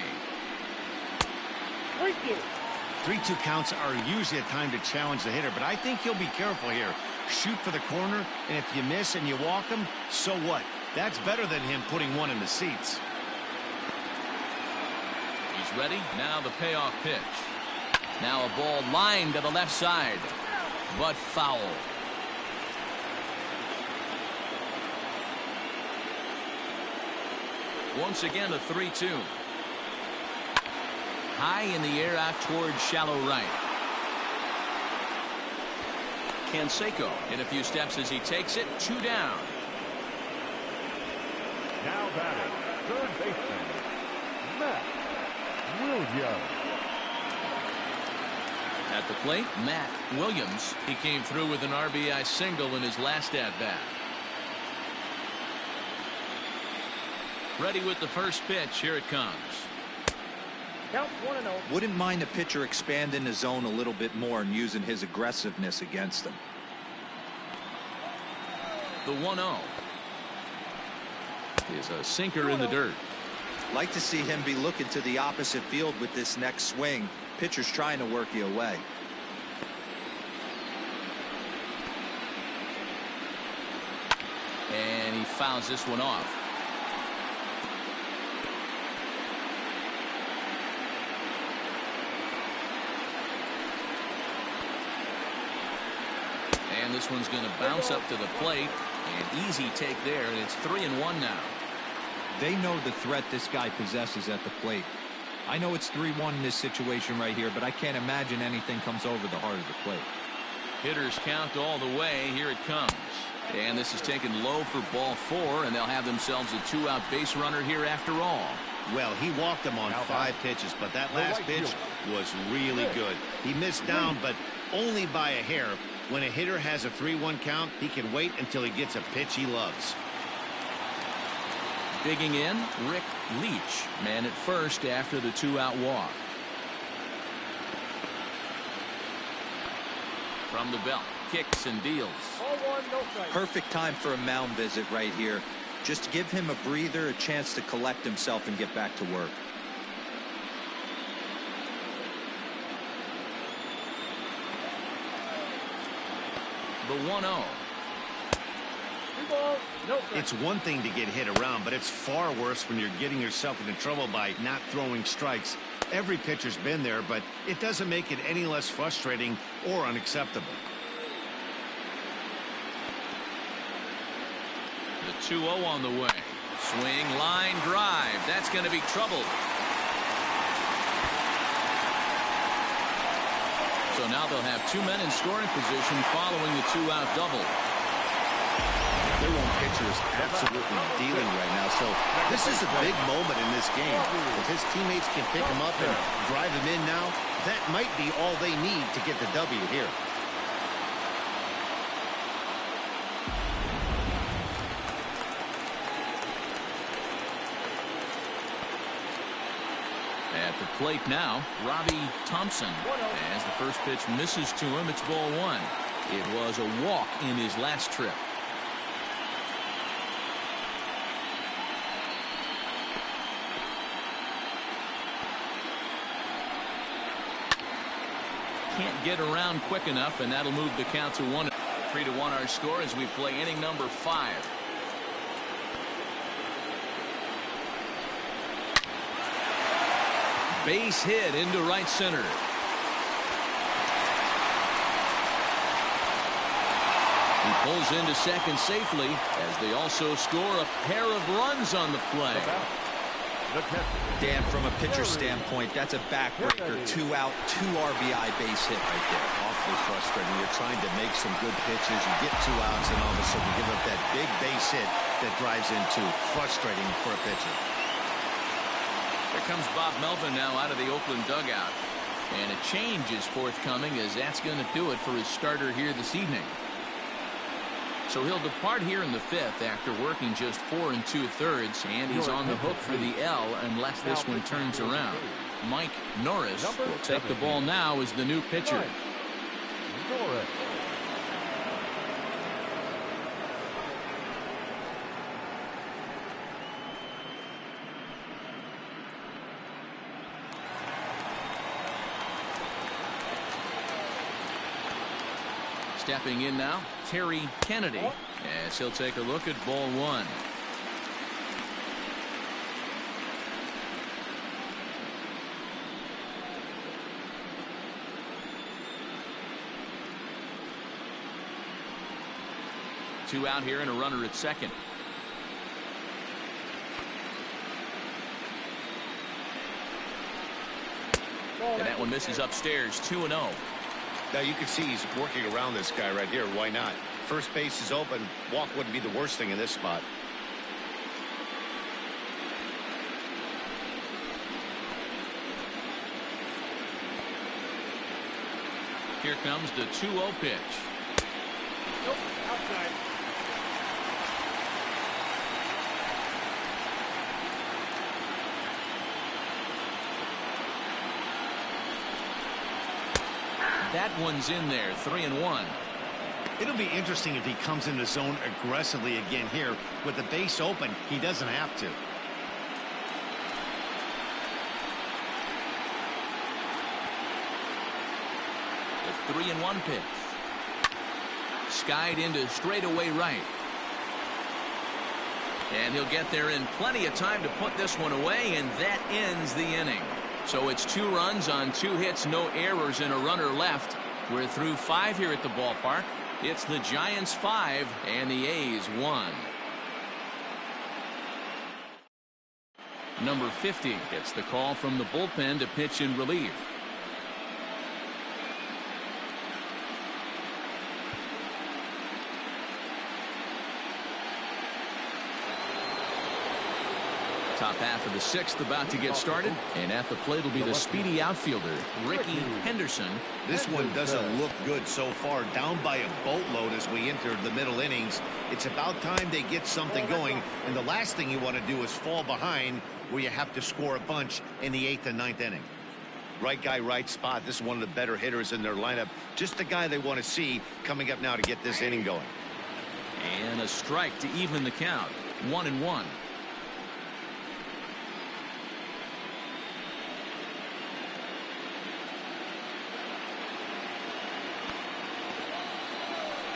3-2 counts are usually a time to challenge the hitter, but I think he'll be careful here. Shoot for the corner, and if you miss and you walk him, so what? That's better than him putting one in the seats. He's ready. Now the payoff pitch. Now a ball lined to the left side, but foul. Once again, a 3-2. High in the air out towards shallow right. Canseco in a few steps as he takes it. 2 down. Now batting, third baseman, Matt Williams. At the plate, Matt Williams. He came through with an RBI single in his last at-bat. Ready with the first pitch. Here it comes. Count 1-0. Wouldn't mind the pitcher expanding the zone a little bit more and using his aggressiveness against them. The 1-0 is a sinker in the dirt. Like to see him be looking to the opposite field with this next swing. Pitcher's trying to work you away. And he fouls this one off. And this one's going to bounce up to the plate. An easy take there, and it's 3-1 now. They know the threat this guy possesses at the plate. I know it's 3-1 in this situation right here, but I can't imagine anything comes over the heart of the plate. Hitters count all the way. Here it comes. And this is taken low for ball 4, and they'll have themselves a 2-out base runner here after all. Well, he walked him on 5 pitches, but that last pitch was really good. He missed down, but only by a hair. When a hitter has a 3-1 count, he can wait until he gets a pitch he loves. Digging in, Rick Leach, man at first after the 2-out walk. From the belt, kicks and deals. Perfect time for a mound visit right here. Just give him a breather, a chance to collect himself and get back to work. The 1-0. It's one thing to get hit around, but it's far worse when you're getting yourself into trouble by not throwing strikes. Every pitcher's been there, but it doesn't make it any less frustrating or unacceptable. The 2-0 on the way. Swing, line, drive. That's going to be trouble. So now they'll have 2 men in scoring position following the 2-out double. Their own pitcher is absolutely dealing right now, so this is a big moment in this game. If his teammates can pick him up and drive him in now, that might be all they need to get the W here. At the plate now, Robbie Thompson. As the first pitch misses to him, it's ball 1. It was a walk in his last trip. Can't get around quick enough, and that'll move the count to 1. 3-1 our score as we play inning number 5. Base hit into right center. He pulls into second safely as they also score a pair of runs on the play. Dan, from a pitcher standpoint, that's a backbreaker. 2-out, 2 RBI base hit right there. Awfully frustrating. You're trying to make some good pitches. You get 2 outs, and all of a sudden you give up that big base hit that drives in 2. Frustrating for a pitcher. Here comes Bob Melvin now out of the Oakland dugout. And a change is forthcoming, as that's going to do it for his starter here this evening. So he'll depart here in the 5th after working just 4 2/3, and he's on the hook for the L unless this one turns around. Mike Norris will take the ball now as the new pitcher. Stepping in now, Terry Kennedy, as he'll take a look at ball one. Two out here and a runner at second. And that one misses upstairs, 2-0. Now you can see he's working around this guy right here. Why not? First base is open. Walk wouldn't be the worst thing in this spot. Here comes the 2-0 pitch. Nope, outside. That one's in there, 3-1. It'll be interesting if he comes in the zone aggressively again here. With the base open, he doesn't have to. The 3-1 pitch. Skied into straightaway right. And he'll get there in plenty of time to put this one away, and that ends the inning. So it's 2 runs on 2 hits, no errors, and a runner left. We're through 5 here at the ballpark. It's the Giants 5 and the A's 1. Number 50 gets the call from the bullpen to pitch in relief. Top half of the 6th about to get started, and at the plate will be the speedy outfielder, Ricky Henderson. This one doesn't look good so far. Down by a boatload as we enter the middle innings. It's about time they get something going, and the last thing you want to do is fall behind where you have to score a bunch in the 8th and 9th inning. Right guy, right spot. This is one of the better hitters in their lineup. Just the guy they want to see coming up now to get this inning going. And a strike to even the count. 1-1.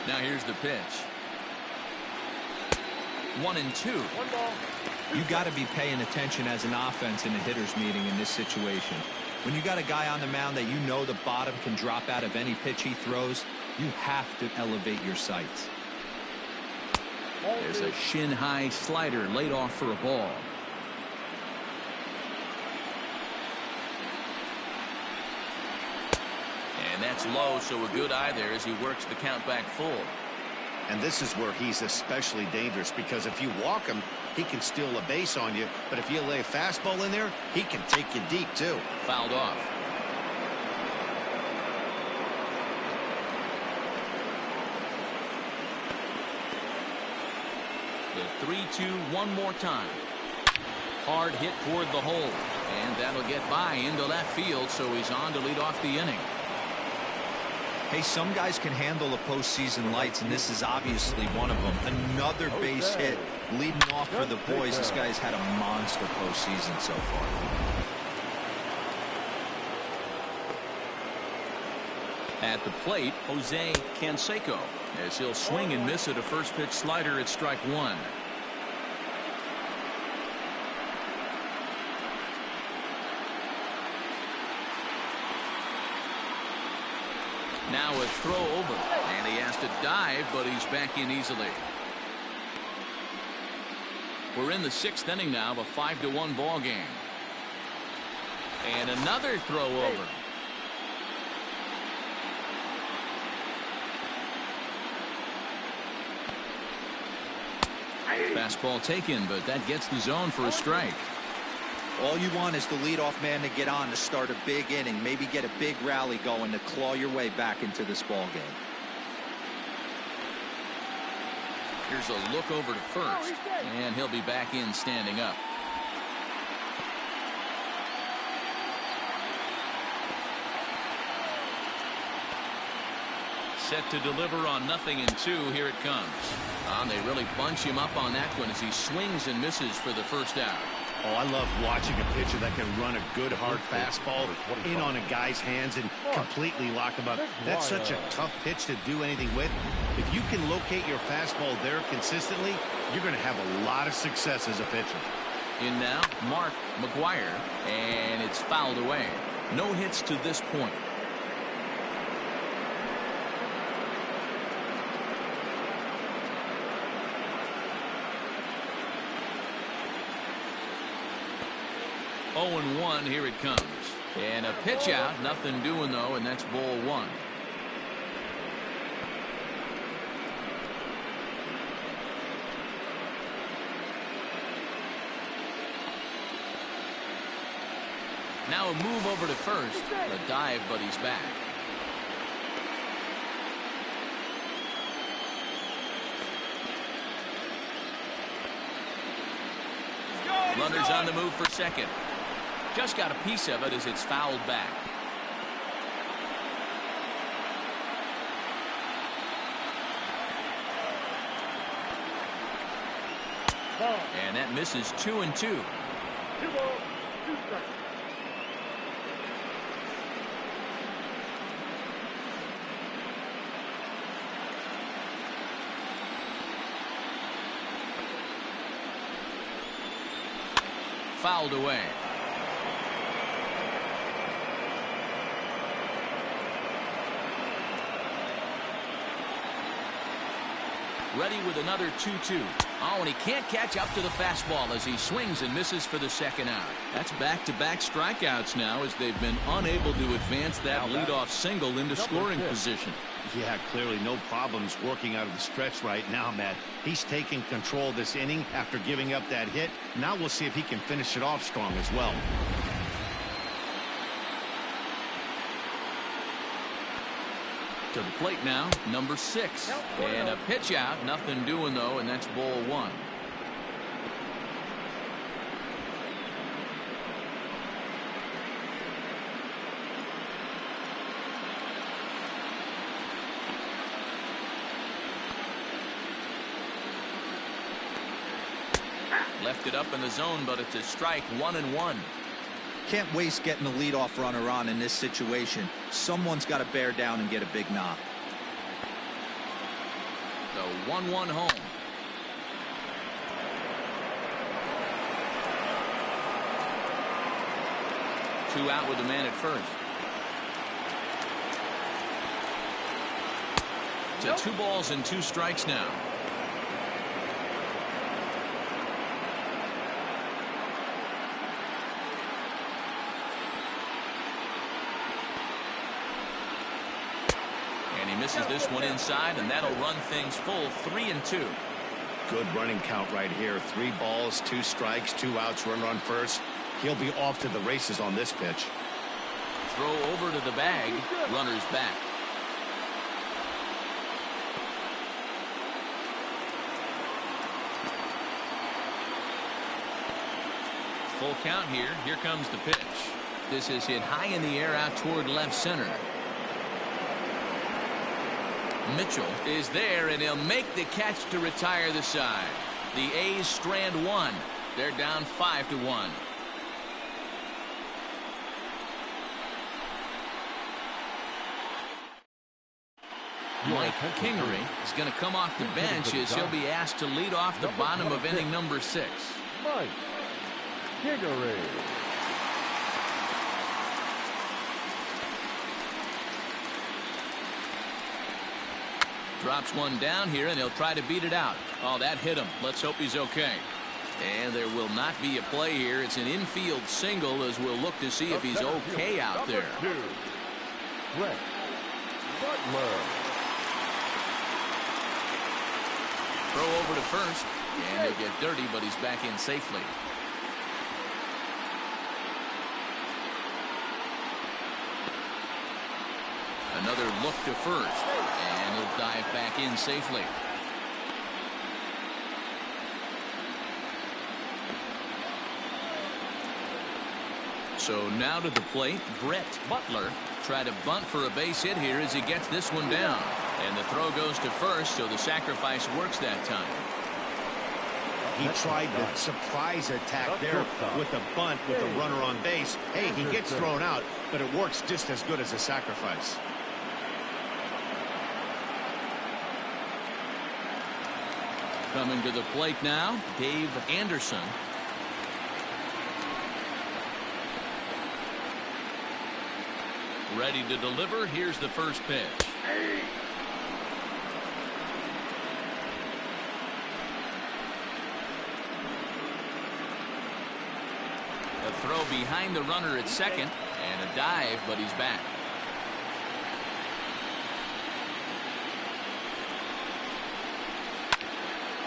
Now here's the pitch. 1-2. One ball. You got to be paying attention as an offense in a hitter's meeting in this situation. When you got a guy on the mound that you know the bottom can drop out of any pitch he throws, you have to elevate your sights. There's a shin-high slider laid off for a ball. And that's low, so a good eye there as he works the count back full. And this is where he's especially dangerous, because if you walk him, he can steal a base on you. But if you lay a fastball in there, he can take you deep, too. Fouled off. The 3-2 one more time. Hard hit toward the hole. And that'll get by into left field, so he's on to lead off the inning. Hey, some guys can handle the postseason lights, and this is obviously one of them. Another base hit leading off for the boys. This guy's had a monster postseason so far. At the plate, Jose Canseco, as he'll swing and miss at a first pitch slider at strike 1. Now a throw over, and he has to dive, but he's back in easily. We're in the 6th inning now of a 5-1 ball game. And another throw over. Fastball taken, but that gets the zone for a strike. All you want is the leadoff man to get on to start a big inning, maybe get a big rally going to claw your way back into this ball game. Here's a look over to first, and he'll be back in standing up. Set to deliver on 0-2. Here it comes. And they really bunch him up on that one as he swings and misses for the first out. Oh, I love watching a pitcher that can run a good hard fastball in on a guy's hands and completely lock him up. That's such a tough pitch to do anything with. If you can locate your fastball there consistently, you're going to have a lot of success as a pitcher. In now, Maguire, and it's fouled away. No hits to this point. Oh, 0-1, here it comes. And a pitch out, nothing doing though, and that's ball one. Now a move over to first. A dive, but he's back. Runners on the move for second. Just got a piece of it as it's fouled back. And that misses 2-2. 2 balls, 2 strikes. Fouled away. Ready with another 2-2. Oh, and he can't catch up to the fastball as he swings and misses for the second out. That's back-to-back strikeouts now as they've been unable to advance that leadoff single into scoring position. Yeah, clearly no problems working out of the stretch right now, Matt. He's taking control of this inning after giving up that hit. Now we'll see if he can finish it off strong as well. To the plate now, number 6. And a pitch out, nothing doing though, and that's ball one. Left it up in the zone, but it's a strike, 1-1. Can't waste getting the leadoff runner on in this situation. Someone's got to bear down and get a big knock. The 1-1 home. Two out with the man at first. To 2 balls and 2 strikes now. Misses this one inside, and that'll run things full 3-2. Good running count right here. 3 balls, 2 strikes, 2 outs, runner on first. He'll be off to the races on this pitch. Throw over to the bag. Runner's back. Full count here. Here comes the pitch. This is hit high in the air out toward left center. Mitchell is there, and he'll make the catch to retire the side. The A's strand 1. They're down 5-1. Mike Kingery is going to come off the bench as he'll be asked to lead off the bottom of inning number 6. Mike Kingery. Drops one down here, and he'll try to beat it out. Oh, that hit him. Let's hope he's okay. And there will not be a play here. It's an infield single as we'll look to see if he's okay out there. Butler. Throw over to first, and he'll get dirty, but he's back in safely. Another look to first, and he'll dive back in safely. So now to the plate, Brett Butler. Try to bunt for a base hit here as he gets this one down. And the throw goes to first, so the sacrifice works that time. He tried the surprise attack there with a bunt with a runner on base. Hey, he gets thrown out, but it works just as good as a sacrifice. Coming to the plate now, Dave Anderson. Ready to deliver. Here's the first pitch. A throw behind the runner at second, and a dive, but he's back.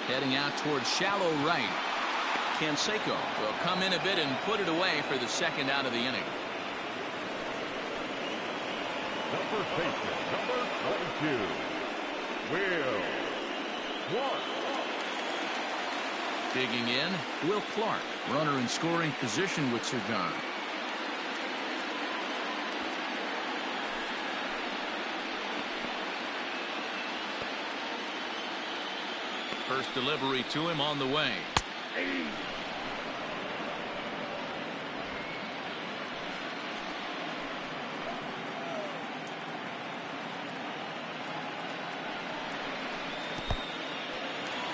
Heading out towards shallow right. Canseco will come in a bit and put it away for the second out of the inning. Number baseman, number 22, Will Clark. Digging in, Will Clark, runner in scoring position with Sir John. First delivery to him on the way.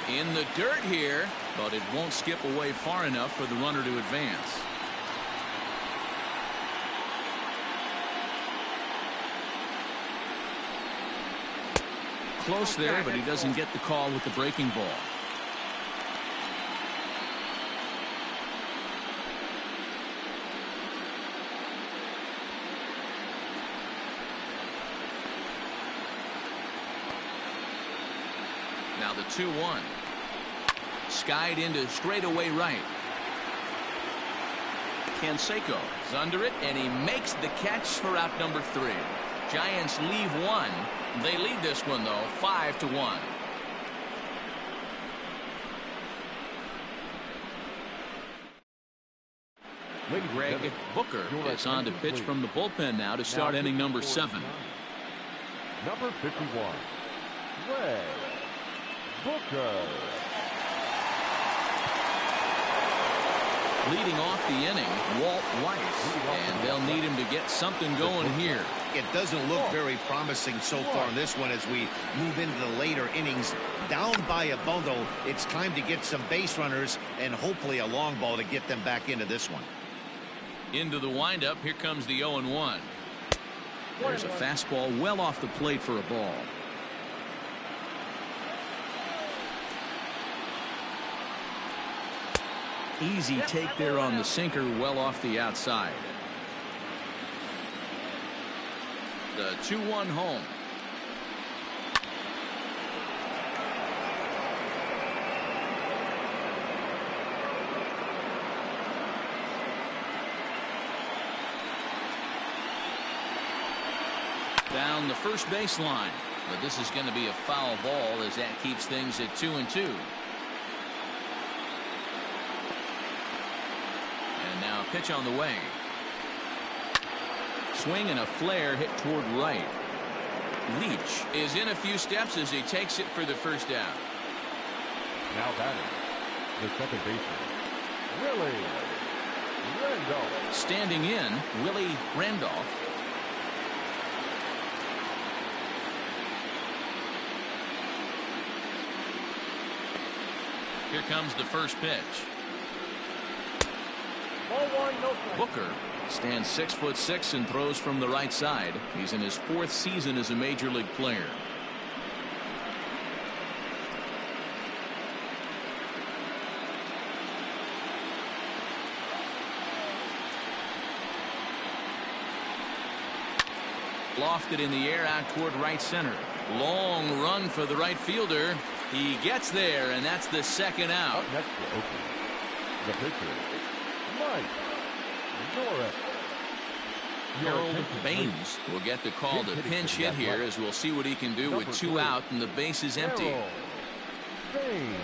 In the dirt here, but it won't skip away far enough for the runner to advance. Close there, but he doesn't get the call with the breaking ball. Now the 2-1. Skied into straightaway right. Canseco is under it, and he makes the catch for out number 3. Giants leave one. They lead this one, though, 5-1. Greg Booker is on to pitch from the bullpen now to start inning number 7. Number 51, Greg Booker. Leading off the inning, Walt Weiss, and they'll need him to get something going here. It doesn't look very promising so far in this one as we move into the later innings. Down by a bundle, it's time to get some base runners and hopefully a long ball to get them back into this one. Into the windup, here comes the 0-1. There's a fastball well off the plate for a ball. Easy take there on the sinker, well off the outside. The 2-1 home. Down the first baseline, but this is going to be a foul ball as that keeps things at 2-2. Now pitch on the way. Swing and a flare hit toward right. Leach is in a few steps as he takes it for the first down. Now batting, the second baseman, Willie Randolph. Standing in, Willie Randolph. Here comes the first pitch. Booker stands 6'6" and throws from the right side. He's in his 4th season as a major league player. Lofted in the air out toward right center. Long run for the right fielder. He gets there, and that's the second out. Up next for Oakland, the pitcher, Mike Norris. Harold Baines will get the call to pinch hit here, as we'll see what he can do with 2 out and the base is empty. Harold Baines.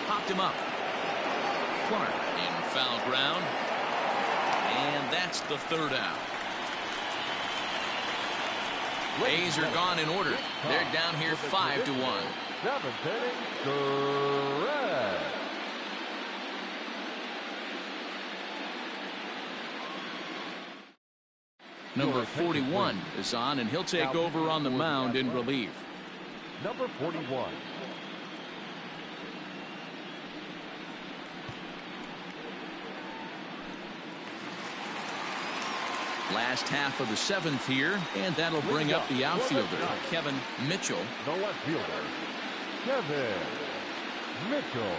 Popped him up. Clark in foul ground. And that's the 3rd out. A's are gone in order. They're down here 5-1. Seventh inning, correct. Number 41 is on, and he'll take over on the mound in relief. Number 41. Last half of the seventh here, and that'll bring up the outfielder, Kevin Mitchell. The left fielder, Kevin Mitchell.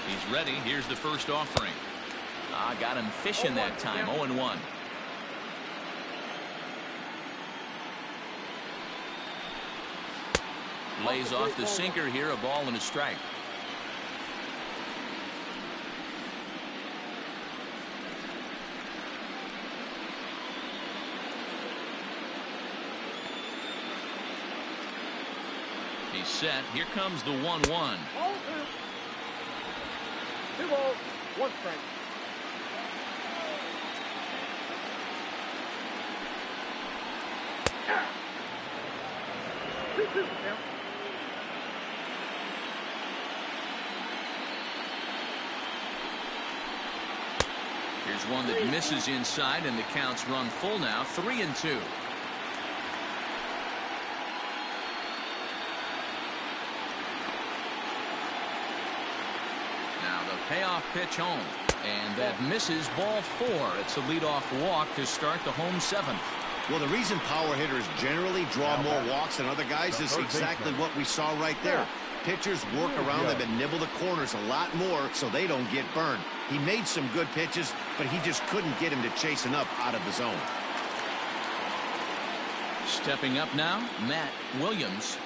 He's ready. Here's the first offering. Got him fishing that time. 0-1. Lays off the sinker here. A ball and a strike. He's set. Here comes the 1-1. 2 balls, 1 strike. Here's one that misses inside, and the count's run full now. 3-2. Now the payoff pitch home, and that misses. Ball 4. It's a leadoff walk to start the home 7th. Well, the reason power hitters generally draw more walks than other guys is exactly what we saw right there. Pitchers work around them and nibble the corners a lot more so they don't get burned. He made some good pitches, but he just couldn't get him to chase enough out of the zone. Stepping up now, Matt Williams.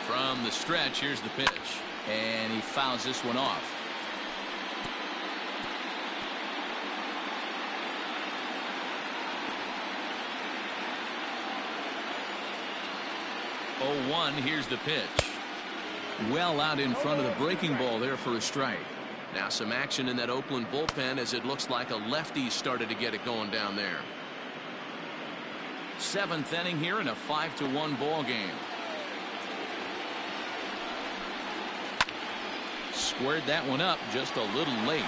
From the stretch, here's the pitch, and he fouls this one off. 0-1. Here's the pitch. Well out in front of the breaking ball there for a strike. Now some action in that Oakland bullpen as it looks like a lefty started to get it going down there. 7th inning here in a 5-1 ball game. Squared that one up just a little late.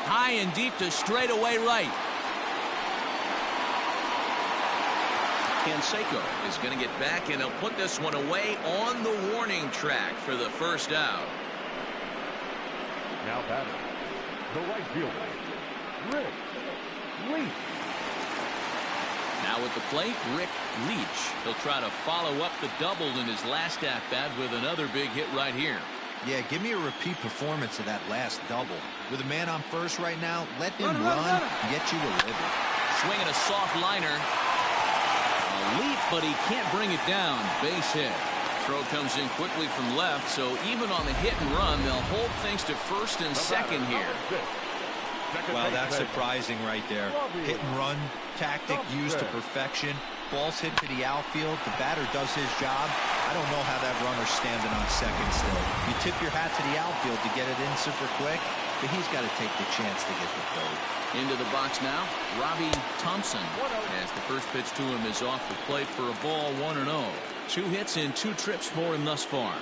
High and deep to straightaway right. Canseco is going to get back, and he'll put this one away on the warning track for the first out. Now batting, the right fielder, Rick Leach. Now at the plate, Rick Leach. He'll try to follow up the double in his last at-bat with another big hit right here. Yeah, give me a repeat performance of that last double. With a man on first right now, let him run and get you a ribbon. Swinging a soft liner. A leap, but he can't bring it down. Base hit. Throw comes in quickly from left, so even on the hit and run, they'll hold things to first and second here. Well, that's surprising right there. Hit and run tactic used to perfection. Ball's hit to the outfield. The batter does his job. I don't know how that runner's standing on second still. You tip your hat to the outfield to get it in super quick, but he's got to take the chance to get the third. Into the box now, Robbie Thompson, as the first pitch to him is off the plate for a ball. 1-0. 2 hits in 2 trips for him thus far.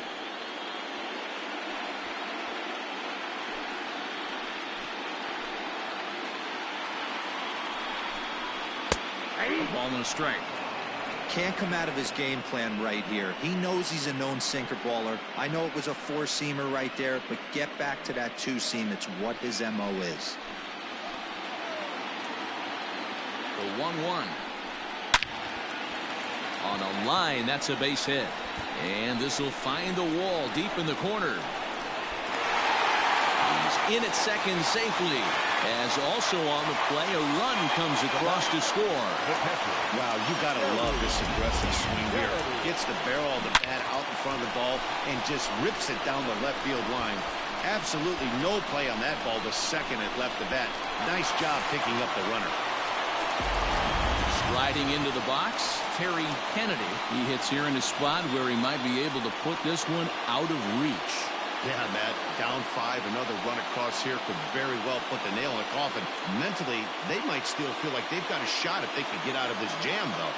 A ball and a strike. Can't come out of his game plan right here. He knows he's a known sinker baller. I know it was a 4-seamer right there, but get back to that 2-seam. It's what his MO is. The 1-1. On a line, that's a base hit. And this will find the wall deep in the corner. He's in at second safely. As also on the play, a run comes across to score. Wow, you got to love this aggressive swing here. Gets the barrel of the bat out in front of the ball and just rips it down the left field line. Absolutely no play on that ball. The second it left the bat. Nice job picking up the runner. Striding into the box, Terry Kennedy. He hits here in a spot where he might be able to put this one out of reach. Yeah, Matt, down 5, another run across here could very well put the nail in the coffin. Mentally, they might still feel like they've got a shot if they could get out of this jam, though.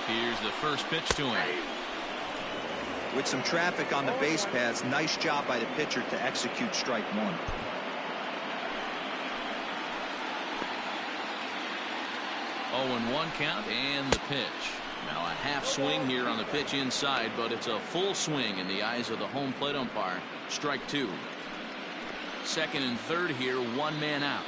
Here's the first pitch to him. With some traffic on the base paths, nice job by the pitcher to execute strike one. 0-1 count and the pitch. Now a half swing here on the pitch inside, but it's a full swing in the eyes of the home plate umpire. Strike 2. Second and third here, one man out.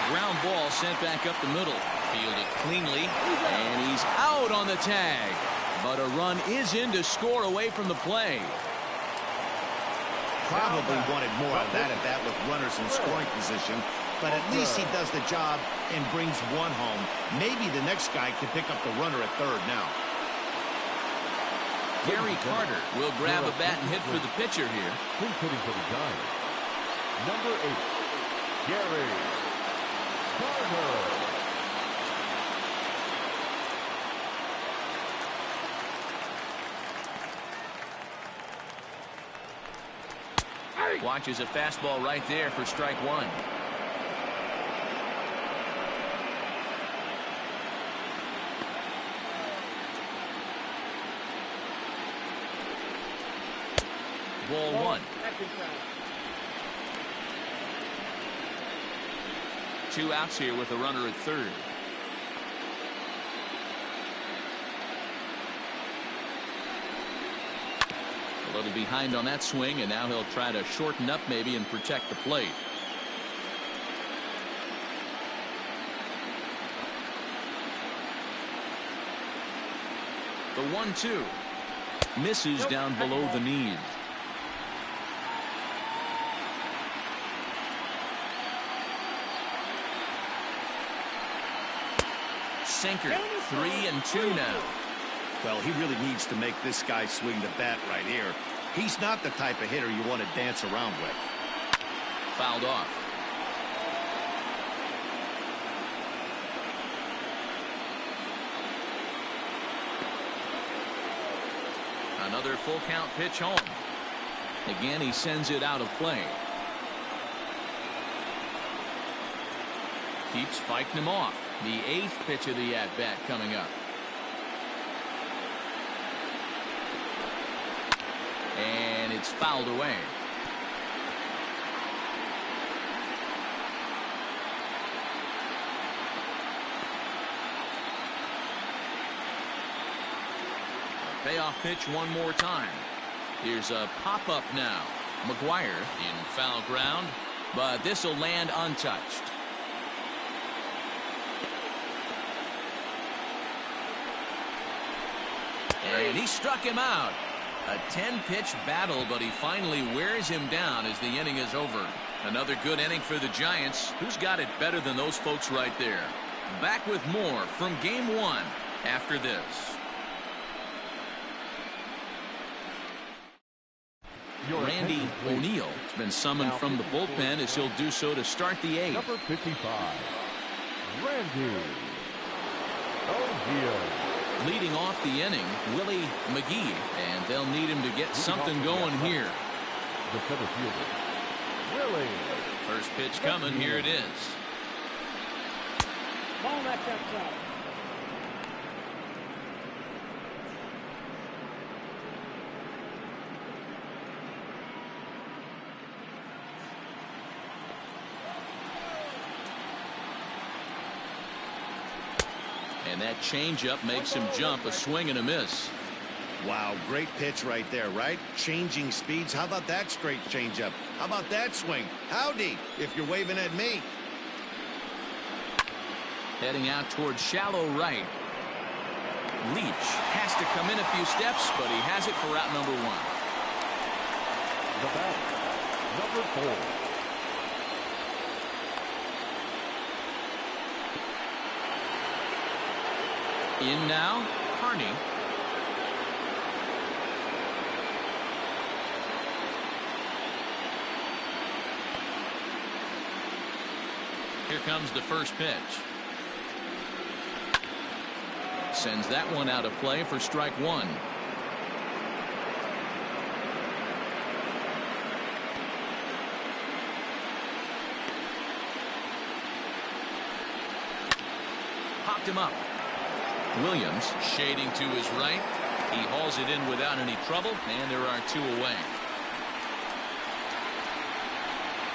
Ground ball sent back up the middle. Fielded cleanly, and he's out on the tag. But a run is in to score away from the play. Probably wanted more of that at bat with runners in scoring position, but at least he does the job and brings one home. Maybe the next guy can pick up the runner at third now. Gary Carter will grab a bat and hit for the pitcher here. Who's hitting for the Giants? Number 8, Gary Carter. Watches a fastball right there for strike 1. Ball 1. 2 outs here with a runner at third. A little behind on that swing, and now he'll try to shorten up maybe and protect the plate. The 1-2 misses down below the knees. Sinker. 3-2 now. Well, he really needs to make this guy swing the bat right here. He's not the type of hitter you want to dance around with. Fouled off. Another full count pitch home. Again, he sends it out of play. Keeps fighting him off. The 8th pitch of the at-bat coming up. And it's fouled away. A payoff pitch one more time. Here's a pop-up now. Maguire in foul ground, but this will land untouched. And he struck him out. A 10-pitch battle, but he finally wears him down as the inning is over. Another good inning for the Giants. Who's got it better than those folks right there? Back with more from Game 1 after this. Randy O'Neal has been summoned from the bullpen as he'll do so to start the 8th. Number 55, Randy O'Neal. Leading off the inning, Willie Mcgee, and they'll need him to get something going here. The center fielder, Willie. First pitch coming. Here it is. Ball that's outside. And that changeup makes him jump. A swing and a miss. Wow, great pitch right there, right? Changing speeds. How about that straight changeup? How about that swing? Howdy, if you're waving at me. Heading out towards shallow right. Leach has to come in a few steps, but he has it for route number 1. The bat, number 4. In now, Carney. Here comes the first pitch. Sends that one out of play for strike one. Popped him up. Williams shading to his right. He hauls it in without any trouble, and there are two away.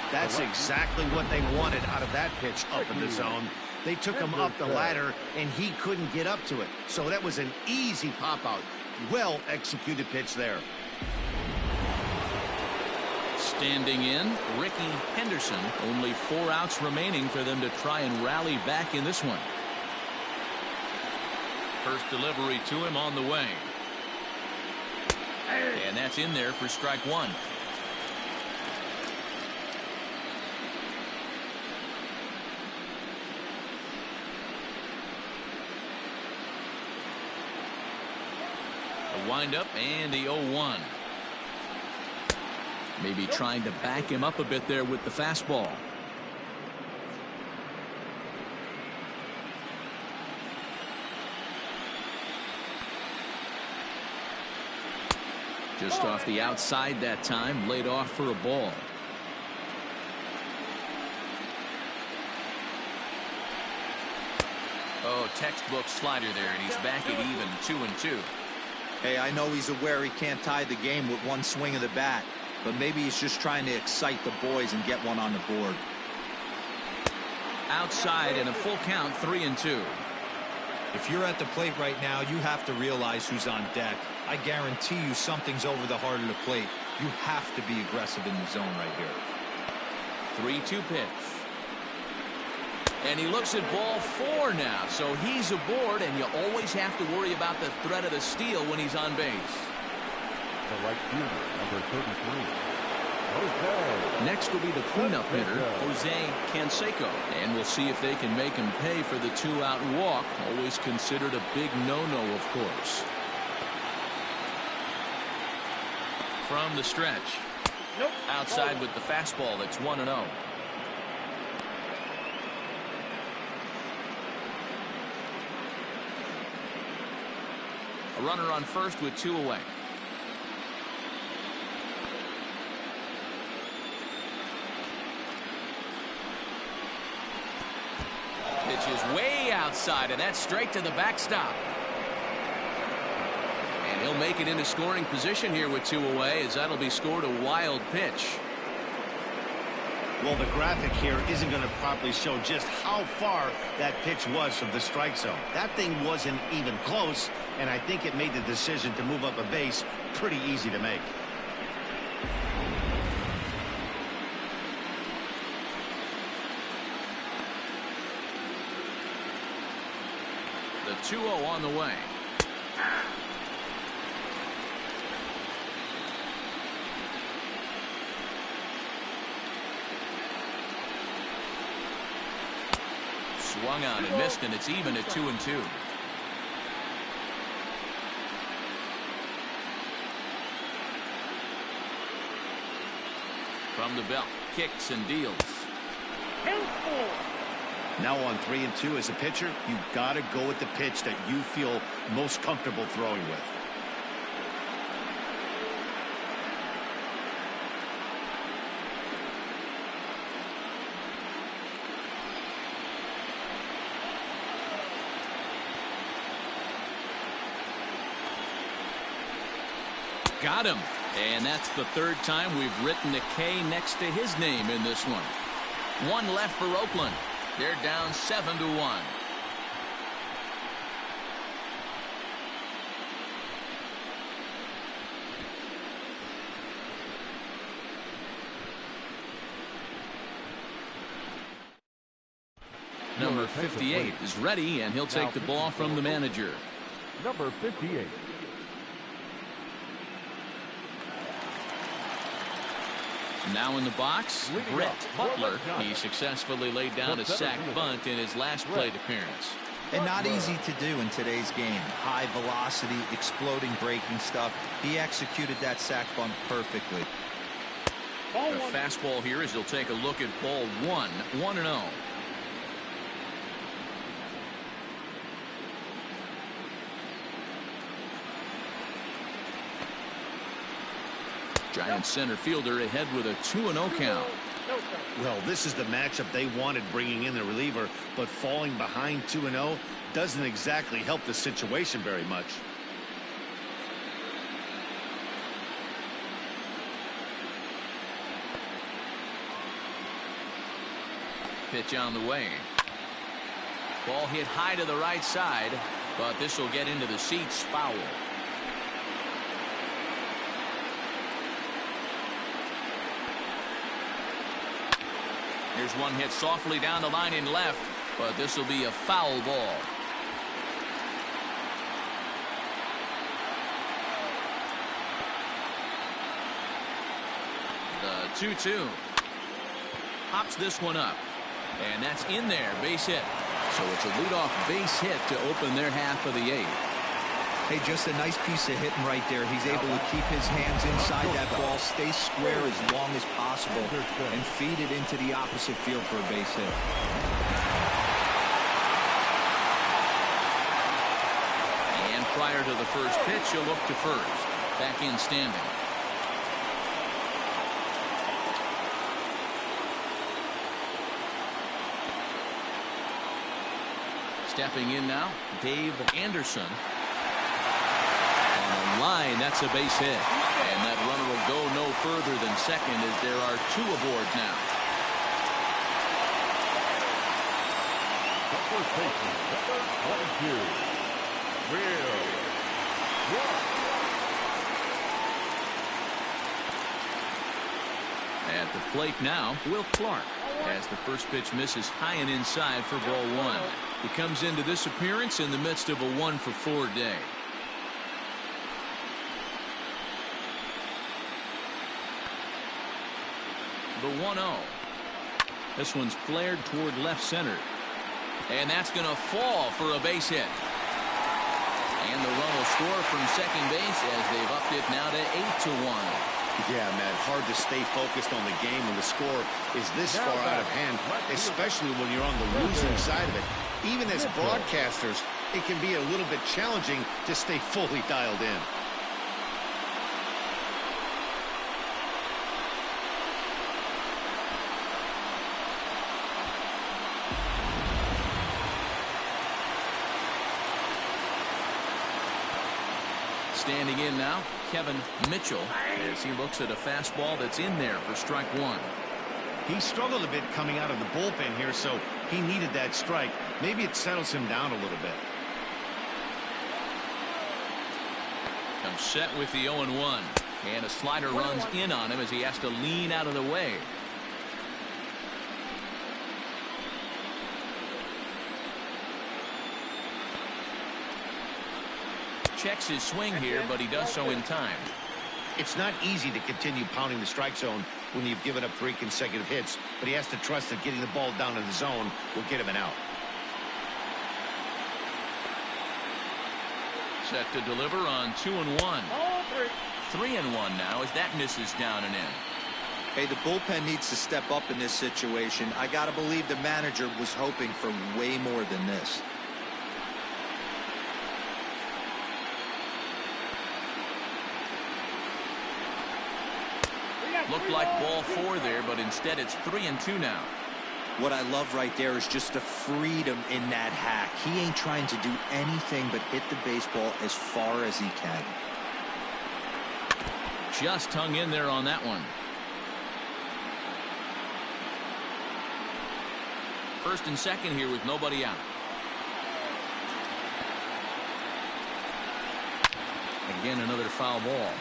That's exactly what they wanted out of that pitch up in the zone. They took him up the ladder, and he couldn't get up to it. So that was an easy pop-out. Well-executed pitch there. Standing in, Ricky Henderson. Only 4 outs remaining for them to try and rally back in this one. First delivery to him on the way. And that's in there for strike one. The windup and the 0-1. Maybe trying to back him up a bit there with the fastball. Just off the outside that time, laid off for a ball. Oh, textbook slider there, and he's back at even 2-2. Hey, I know he's aware he can't tie the game with one swing of the bat, but maybe he's just trying to excite the boys and get one on the board. Outside and a full count, 3-2. If you're at the plate right now, you have to realize who's on deck. I guarantee you something's over the heart of the plate. You have to be aggressive in the zone right here. 3-2 pitch. And he looks at ball 4 now, so he's aboard, and you always have to worry about the threat of the steal when he's on base. The right fielder, number 33. Jose. Next will be the cleanup hitter, Jose Canseco. And we'll see if they can make him pay for the 2-out walk. Always considered a big no-no, of course. From the stretch. Nope. Outside with the fastball. That's 1-0. A runner on first with 2 away. Pitch is way outside, and that's straight to the backstop. And he'll make it into scoring position here with 2 away, as that'll be scored a wild pitch. Well, the graphic here isn't going to properly show just how far that pitch was from the strike zone. That thing wasn't even close, and I think it made the decision to move up a base pretty easy to make. The 2-0 on the way. Swung on and missed, and it's even at 2-2. From the belt, kicks and deals. Now on 3-2 as a pitcher, you've got to go with the pitch that you feel most comfortable throwing with. Got him. And that's the 3rd time we've written a K next to his name in this one. 1 left for Oakland. They're down 7-1. Number 58 is ready, and he'll take the ball from the manager. Number 58. Now in the box, Butler. He successfully laid down a sac bunt in his last plate appearance. And not easy to do in today's game. High velocity, exploding breaking stuff. He executed that sac bunt perfectly. A fastball here as he'll take a look at ball 1, 1-0. Giants center fielder ahead with a 2-0 count. Well, this is the matchup they wanted, bringing in the reliever, but falling behind 2-0 doesn't exactly help the situation very much. Pitch on the way. Ball hit high to the right side, but this will get into the seats. Foul. Here's one hit softly down the line in left, but this will be a foul ball. The 2-2. Pops this one up, and that's in there, base hit. So it's a leadoff base hit to open their half of the 8th. Hey, just a nice piece of hitting right there. He's able to keep his hands inside that ball, stay square as long as possible, and feed it into the opposite field for a base hit. And prior to the first pitch, he'll look to first. Back in standing. Stepping in now, Dave Anderson. On the line, that's a base hit. And that runner will go no further than second as there are 2 aboard now. First baseman, number 22, Willie Mcgee. At the plate now, Will Clark, as the first pitch misses high and inside for ball 1. He comes into this appearance in the midst of a 1-for-4 day. The 1-0. This one's flared toward left center. And that's going to fall for a base hit. And the run will score from second base as they've upped it now to 8-1. Yeah, Matt, hard to stay focused on the game when the score is this far out of hand, especially when you're on the losing side of it. Even as broadcasters, it can be a little bit challenging to stay fully dialed in. Standing in now, Kevin Mitchell, as he looks at a fastball that's in there for strike 1. He struggled a bit coming out of the bullpen here, so he needed that strike. Maybe it settles him down a little bit. Comes set with the 0-1. And a slider runs in on him as he has to lean out of the way. Checks his swing here, but he does so in time. It's not easy to continue pounding the strike zone when you've given up 3 consecutive hits, but he has to trust that getting the ball down in the zone will get him an out. Set to deliver on 2-1. 3-1 now as that misses down and in. Hey, the bullpen needs to step up in this situation. I gotta believe the manager was hoping for way more than this. Looked like ball 4 there, but instead it's 3-2 now. What I love right there is just the freedom in that hack. He ain't trying to do anything but hit the baseball as far as he can. Just hung in there on that one. First and second here with nobody out. Again, another foul ball.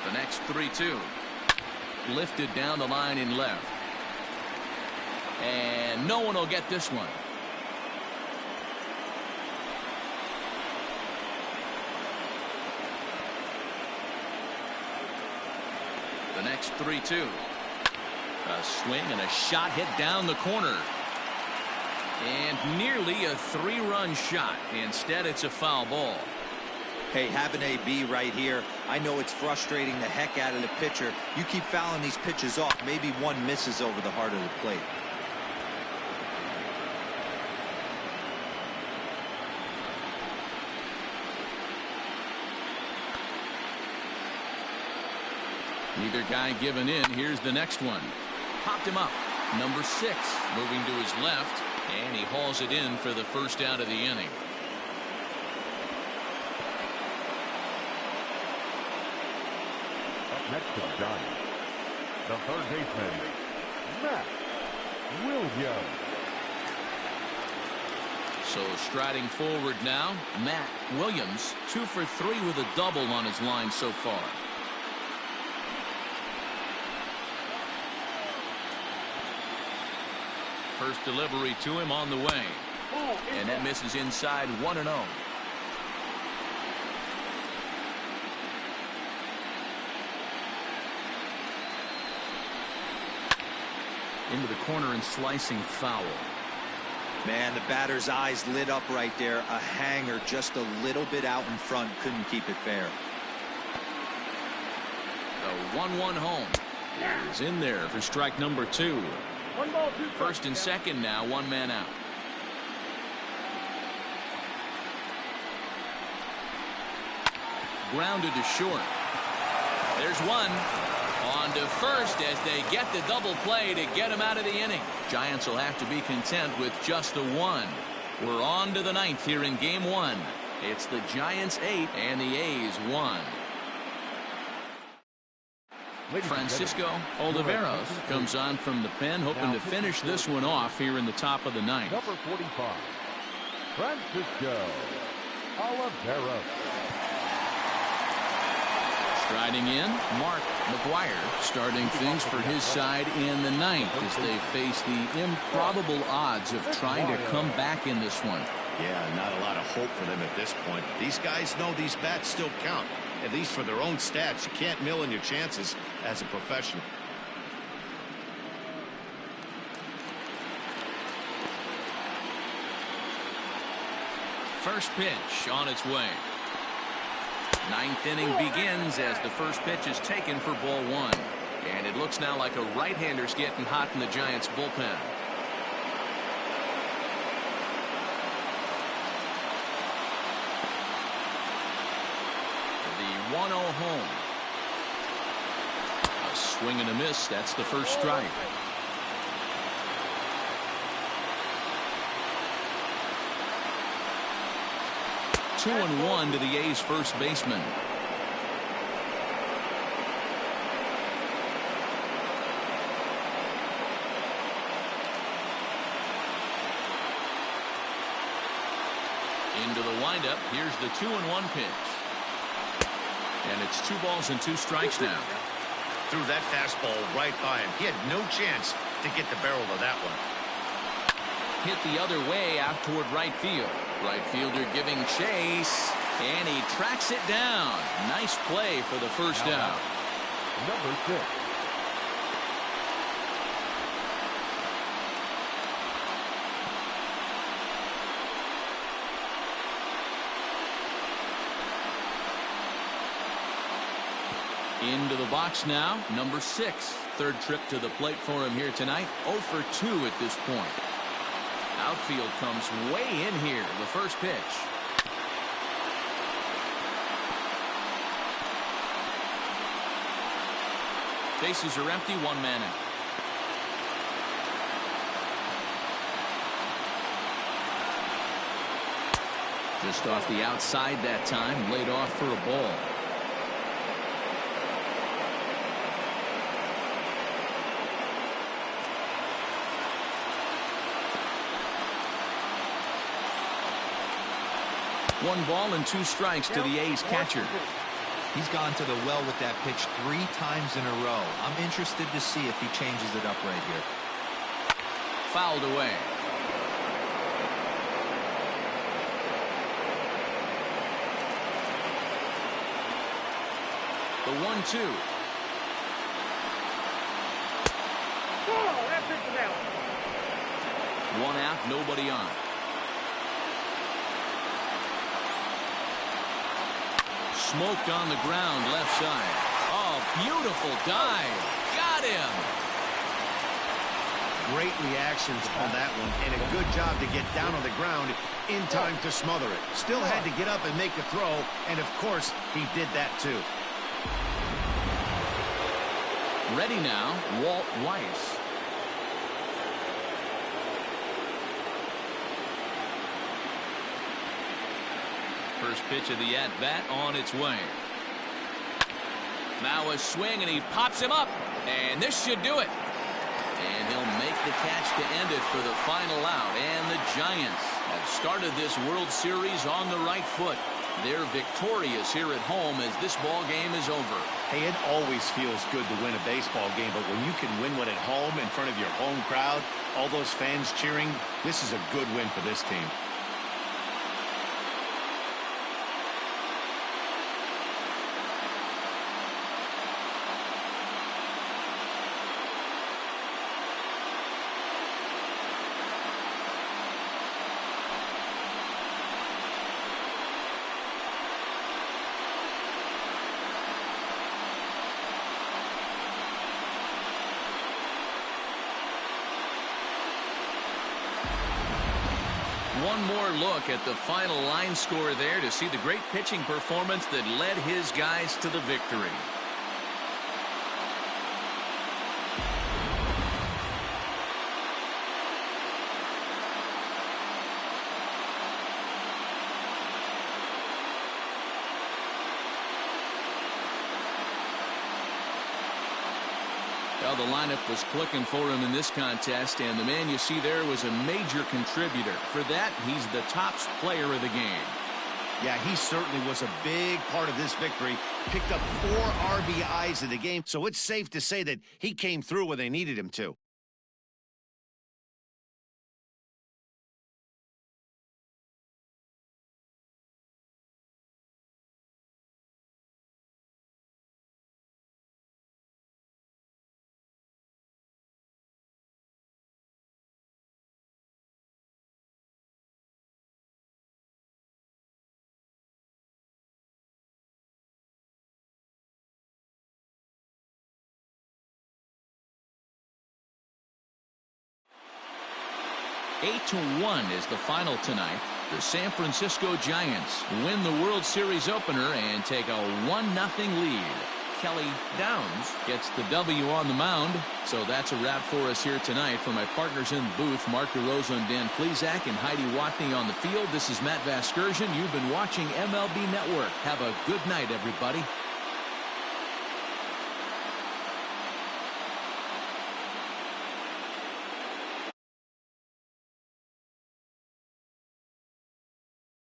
The next 3-2. Lifted down the line in left. And no one will get this one. The next 3-2. A swing and a shot hit down the corner. And nearly a 3-run shot. Instead, it's a foul ball. Hey, have an AB right here. I know it's frustrating the heck out of the pitcher. You keep fouling these pitches off. Maybe one misses over the heart of the plate. Neither guy giving in. Here's the next one. Popped him up. Number 6 moving to his left, and he hauls it in for the first out of the inning. Up next to the Giants, the third baseman, Matt Williams. So striding forward now, Matt Williams, 2 for 3 with a double on his line so far. First delivery to him on the way. And that misses inside 1-0. Into the corner and slicing foul. Man, the batter's eyes lit up right there. A hanger just a little bit out in front. Couldn't keep it fair. The 1-1 home is in there for strike number 2. 1 ball, 2 First and second now, 1 man out. Grounded to short. There's one. On to first as they get the double play to get him out of the inning. Giants will have to be content with just the 1. We're on to the 9th here in game 1. It's the Giants 8 and the A's 1. Francisco Oliveros comes on from the pen, hoping to finish this one off here in the top of the 9th. Number 45, Francisco Oliveros. Striding in, Mark Maguire starting things for his side in the 9th as they face the improbable odds of trying to come back in this one. Yeah, not a lot of hope for them at this point. These guys know these bats still count, at least for their own stats. You can't mill in your chances as a professional. First pitch on its way. 9th inning begins as the first pitch is taken for ball 1. And it looks now like a right-hander's getting hot in the Giants bullpen. The 1-0 home. A swing and a miss. That's the first strike. Two and 1 to the A's first baseman. Into the windup. Here's the 2-1 pitch. And it's 2 balls and 2 strikes now. Threw that fastball right by him. He had no chance to get the barrel of that one. Hit the other way out toward right field. Right fielder giving chase, and he tracks it down. Nice play for the first out. Number 6. Into the box now, number 6. Third trip to the plate for him here tonight. 0 for 2 at this point. Outfield comes way in here. The first pitch. Bases are empty. 1 man out. Just off the outside that time. Laid off for a ball. One ball and 2 strikes to the A's catcher. He's gone to the well with that pitch 3 times in a row. I'm interested to see if he changes it up right here. Fouled away. The 1-2. That pitch is out. One out, nobody on. Smoked on the ground, left side. Oh, beautiful dive. Got him. Great reactions on that one, and a good job to get down on the ground in time to smother it. Still had to get up and make a throw, and of course, he did that too. Ready now, Walt Weiss. First pitch of the at-bat on its way. Now a swing, and he pops him up, and this should do it. And he'll make the catch to end it for the final out. And the Giants have started this World Series on the right foot. They're victorious here at home as this ball game is over. Hey, it always feels good to win a baseball game, but when you can win one at home in front of your home crowd, all those fans cheering, this is a good win for this team. One more look at the final line score there to see the great pitching performance that led his guys to the victory. Well, the lineup was clicking for him in this contest, and the man you see there was a major contributor. For that, he's the top player of the game. Yeah, he certainly was a big part of this victory. Picked up 4 RBIs in the game, so it's safe to say that he came through when they needed him to. Eight to 1 is the final tonight. The San Francisco Giants win the World Series opener and take a 1-0 lead. Kelly Downs gets the W on the mound. So that's a wrap for us here tonight. For my partners in the booth, Mark DeRosa and Dan Plesac, and Heidi Watney on the field, this is Matt Vasgersian. You've been watching MLB Network. Have a good night, everybody.